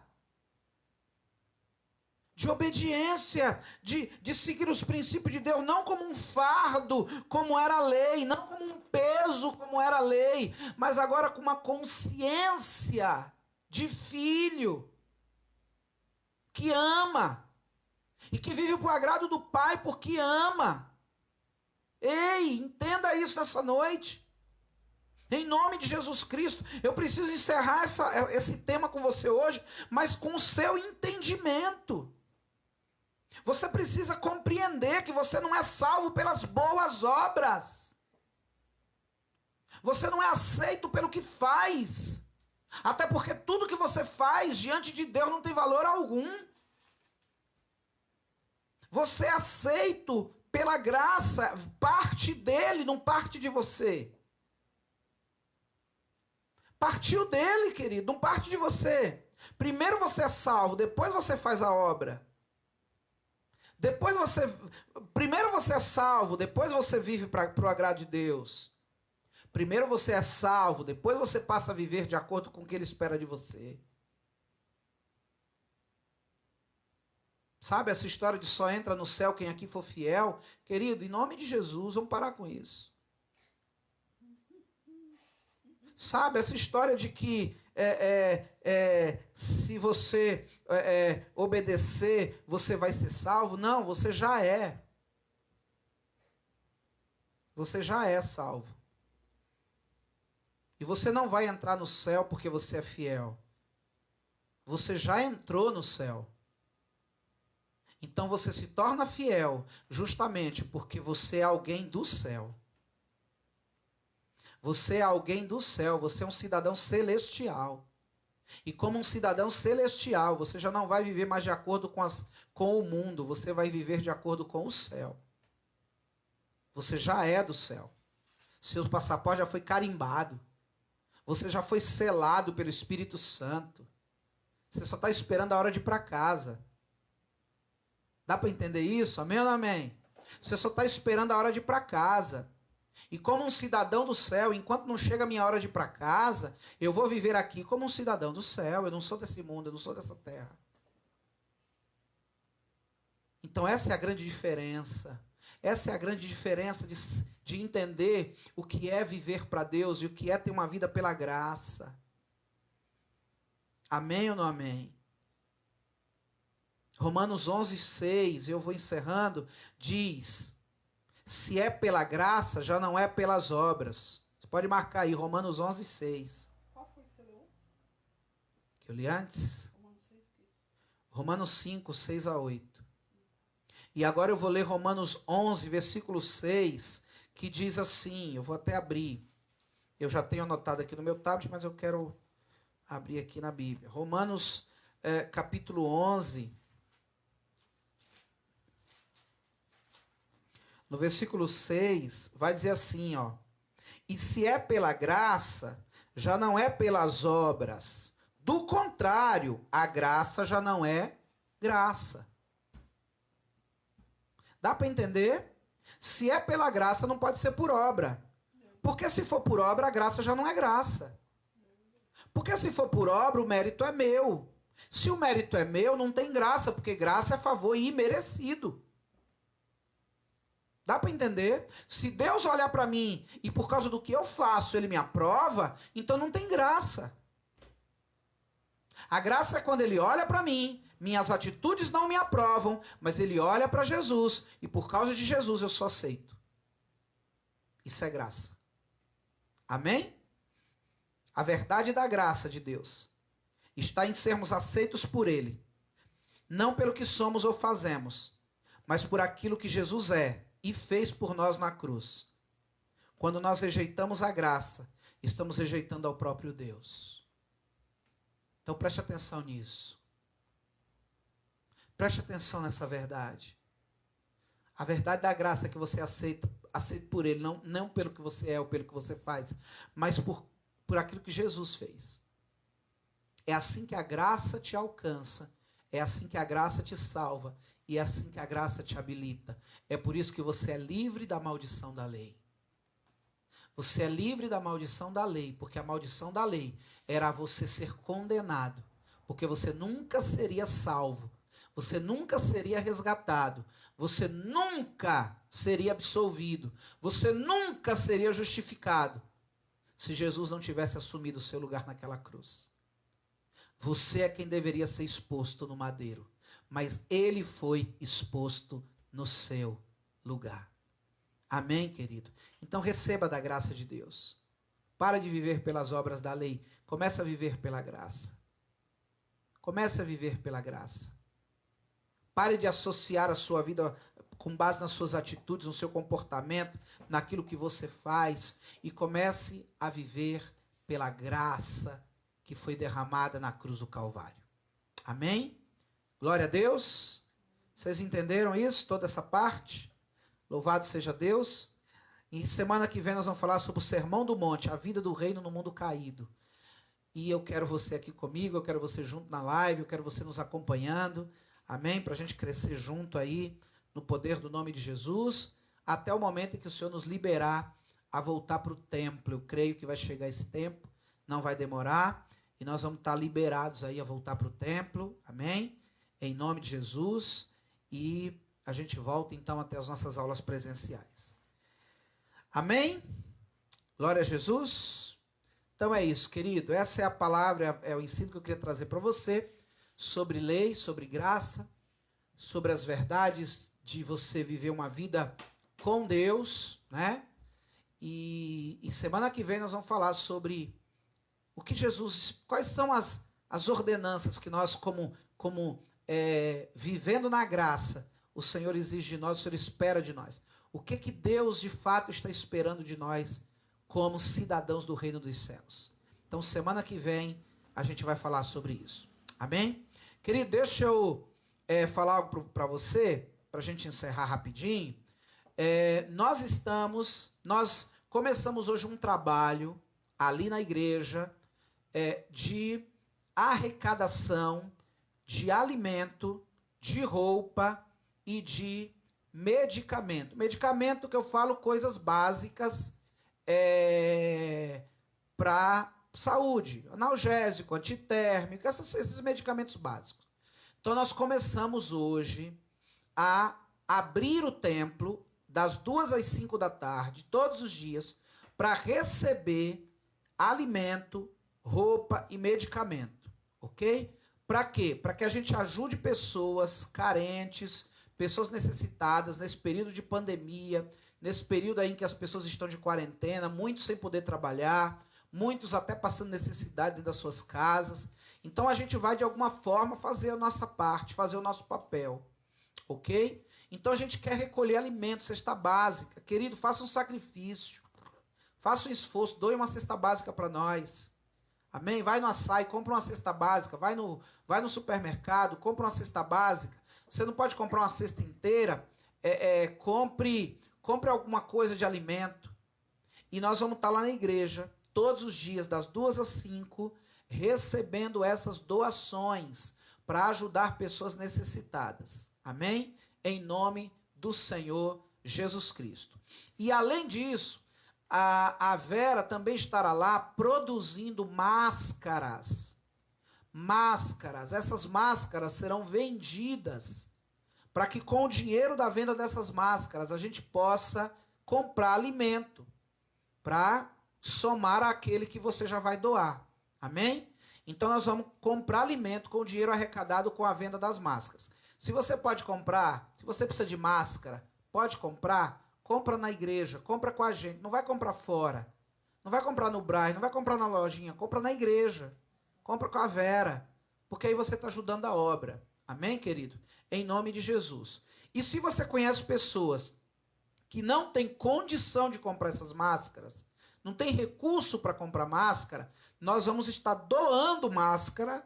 De obediência, de seguir os princípios de Deus, não como um fardo, como era a lei, não como um peso, como era a lei, mas agora com uma consciência de filho, que ama, e que vive para o agrado do Pai, porque ama. Ei, entenda isso nessa noite. Em nome de Jesus Cristo, eu preciso encerrar esse tema com você hoje, mas com o seu entendimento. Você precisa compreender que você não é salvo pelas boas obras. Você não é aceito pelo que faz. Até porque tudo que você faz diante de Deus não tem valor algum. Você é aceito pela graça, parte dele, não parte de você. Partiu dele, querido, não parte de você. Primeiro você é salvo, depois você faz a obra. Primeiro você é salvo, depois você vive para o agrado de Deus. Primeiro você é salvo, depois você passa a viver de acordo com o que Ele espera de você. Sabe essa história de só entra no céu quem aqui for fiel? Querido, em nome de Jesus, vamos parar com isso. Sabe essa história de que se você obedecer, você vai ser salvo? Não, você já é. Você já é salvo. E você não vai entrar no céu porque você é fiel. Você já entrou no céu. Então você se torna fiel justamente porque você é alguém do céu. Você é alguém do céu, você é um cidadão celestial. E como um cidadão celestial, você já não vai viver mais de acordo com o mundo, você vai viver de acordo com o céu. Você já é do céu. Seu passaporte já foi carimbado. Você já foi selado pelo Espírito Santo. Você só está esperando a hora de ir para casa. Dá para entender isso? Amém ou não amém? Você só está esperando a hora de ir para casa. E como um cidadão do céu, enquanto não chega a minha hora de ir para casa, eu vou viver aqui como um cidadão do céu. Eu não sou desse mundo, eu não sou dessa terra. Então essa é a grande diferença. Essa é a grande diferença de entender o que é viver para Deus e o que é ter uma vida pela graça. Amém ou não amém? Romanos 11:6, eu vou encerrando, diz: se é pela graça, já não é pelas obras. Você pode marcar aí, Romanos 11:6. Qual foi que você leu antes? Que eu li antes? Romanos 5, 6 a 8. E agora eu vou ler Romanos 11, versículo 6, que diz assim, eu vou até abrir. Eu já tenho anotado aqui no meu tablet, mas eu quero abrir aqui na Bíblia. Romanos, capítulo 11, no versículo 6, vai dizer assim, ó. E se é pela graça, já não é pelas obras. Do contrário, a graça já não é graça. Dá para entender? Se é pela graça, não pode ser por obra. Porque se for por obra, a graça já não é graça. Porque se for por obra, o mérito é meu. Se o mérito é meu, não tem graça, porque graça é favor imerecido. Dá para entender? Se Deus olhar para mim e por causa do que eu faço, ele me aprova, então não tem graça. A graça é quando ele olha para mim, minhas atitudes não me aprovam, mas ele olha para Jesus e por causa de Jesus eu sou aceito. Isso é graça. Amém? A verdade da graça de Deus está em sermos aceitos por ele, não pelo que somos ou fazemos, mas por aquilo que Jesus é e fez por nós na cruz. Quando nós rejeitamos a graça, estamos rejeitando ao próprio Deus. Então preste atenção nisso. Preste atenção nessa verdade. A verdade da graça é que você aceita por ele, não pelo que você é ou pelo que você faz, mas por aquilo que Jesus fez. É assim que a graça te alcança, é assim que a graça te salva, e é assim que a graça te habilita. É por isso que você é livre da maldição da lei. Você é livre da maldição da lei, porque a maldição da lei era você ser condenado, porque você nunca seria salvo, você nunca seria resgatado, você nunca seria absolvido, você nunca seria justificado, se Jesus não tivesse assumido o seu lugar naquela cruz. Você é quem deveria ser exposto no madeiro, mas ele foi exposto no seu lugar. Amém, querido? Então receba da graça de Deus. Para de viver pelas obras da lei. Comece a viver pela graça. Comece a viver pela graça. Pare de associar a sua vida com base nas suas atitudes, no seu comportamento, naquilo que você faz, e comece a viver pela graça que foi derramada na cruz do Calvário. Amém? Glória a Deus. Vocês entenderam isso? Toda essa parte? Louvado seja Deus. E semana que vem nós vamos falar sobre o Sermão do Monte, a vida do reino no mundo caído. E eu quero você aqui comigo, eu quero você junto na live, eu quero você nos acompanhando. Amém? Para a gente crescer junto aí no poder do nome de Jesus, até o momento em que o Senhor nos liberar a voltar para o templo. Eu creio que vai chegar esse tempo, não vai demorar, e nós vamos estar liberados aí a voltar para o templo. Amém? Em nome de Jesus. E a gente volta então até as nossas aulas presenciais. Amém? Glória a Jesus. Então é isso, querido. Essa é a palavra, é o ensino que eu queria trazer para você sobre lei, sobre graça, sobre as verdades de você viver uma vida com Deus, né? E semana que vem nós vamos falar sobre o que Jesus, quais são as ordenanças que nós, vivendo na graça, o Senhor exige de nós, o Senhor espera de nós. O que Deus de fato está esperando de nós como cidadãos do reino dos céus. Então, semana que vem, a gente vai falar sobre isso. Amém? Querido, deixa eu falar algo para você, para a gente encerrar rapidinho. Nós começamos hoje um trabalho ali na igreja de arrecadação de alimento, de roupa e de medicamento. Medicamento que eu falo coisas básicas para saúde, analgésico, antitérmico, esses medicamentos básicos. Então nós começamos hoje a abrir o templo das 2 às 5 da tarde, todos os dias, para receber alimento, roupa e medicamento, ok? Para quê? Para que a gente ajude pessoas carentes, pessoas necessitadas nesse período de pandemia, nesse período aí em que as pessoas estão de quarentena, muitos sem poder trabalhar, muitos até passando necessidade das suas casas. Então a gente vai de alguma forma fazer a nossa parte, fazer o nosso papel, ok? Então a gente quer recolher alimentos, cesta básica. Querido, faça um sacrifício, faça um esforço, doe uma cesta básica para nós. Amém? Vai no açaí, compra uma cesta básica, vai no supermercado, compra uma cesta básica. Você não pode comprar uma cesta inteira, compre alguma coisa de alimento. E nós vamos estar lá na igreja, todos os dias, das 2 às 5, recebendo essas doações para ajudar pessoas necessitadas. Amém? Em nome do Senhor Jesus Cristo. E além disso, a Vera também estará lá produzindo máscaras. Essas máscaras serão vendidas para que com o dinheiro da venda dessas máscaras a gente possa comprar alimento para somar àquele que você já vai doar. Amém? Então nós vamos comprar alimento com o dinheiro arrecadado com a venda das máscaras. Se você pode comprar, se você precisa de máscara, pode comprar, compra na igreja, compra com a gente, não vai comprar fora, não vai comprar no Brás, não vai comprar na lojinha, compra na igreja, compra com a Vera, porque aí você está ajudando a obra. Amém, querido? Em nome de Jesus. E se você conhece pessoas que não têm condição de comprar essas máscaras, não tem recurso para comprar máscara, nós vamos estar doando máscara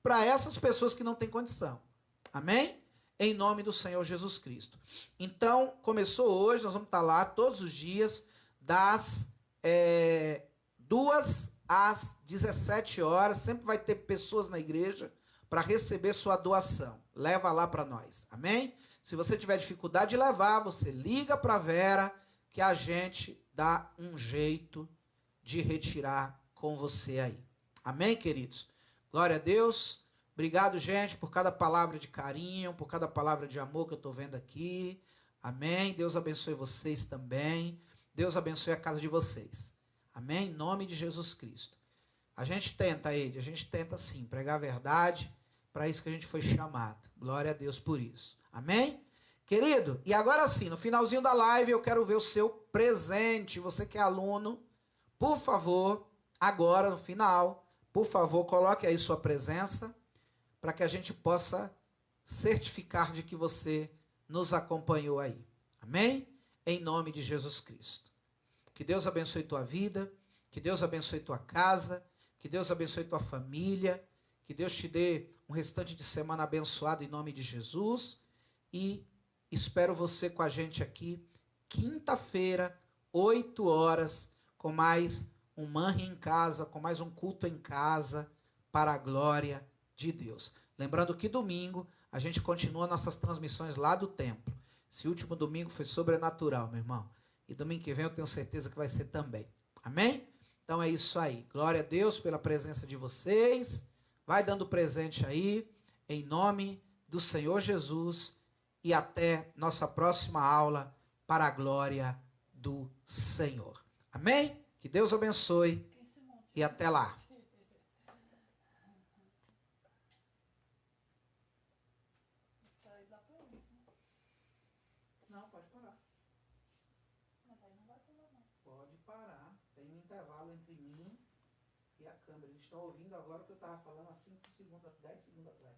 para essas pessoas que não têm condição. Amém? Em nome do Senhor Jesus Cristo. Então, começou hoje, nós vamos estar lá todos os dias, das 2 às 17 horas, sempre vai ter pessoas na igreja para receber sua doação. Leva lá para nós. Amém? Se você tiver dificuldade de levar, você liga para a Vera, que a gente dá um jeito de retirar com você aí. Amém, queridos? Glória a Deus. Obrigado, gente, por cada palavra de carinho, por cada palavra de amor que eu estou vendo aqui. Amém? Deus abençoe vocês também. Deus abençoe a casa de vocês. Amém? Em nome de Jesus Cristo. A gente tenta sim, pregar a verdade. Para isso que a gente foi chamado. Glória a Deus por isso. Amém? Querido, e agora sim, no finalzinho da live eu quero ver o seu presente. Você que é aluno, por favor, agora no final, por favor, coloque aí sua presença, para que a gente possa certificar de que você nos acompanhou aí. Amém? Em nome de Jesus Cristo. Que Deus abençoe tua vida, que Deus abençoe tua casa, que Deus abençoe tua família, que Deus te dê um restante de semana abençoado em nome de Jesus. E espero você com a gente aqui, quinta-feira, 8 horas, com mais um manre em casa, com mais um culto em casa, para a glória de Deus. Lembrando que domingo a gente continua nossas transmissões lá do templo. Esse último domingo foi sobrenatural, meu irmão. E domingo que vem eu tenho certeza que vai ser também. Amém? Então é isso aí. Glória a Deus pela presença de vocês. Vai dando presente aí, em nome do Senhor Jesus. E até nossa próxima aula, para a glória do Senhor. Amém? Que Deus abençoe e até lá. Não, pode parar. Mas aí não vai pular, não. Pode parar. Tem um intervalo entre mim e a câmera. Eles estão ouvindo agora o que eu estava falando há 5 segundos, 10 segundos atrás.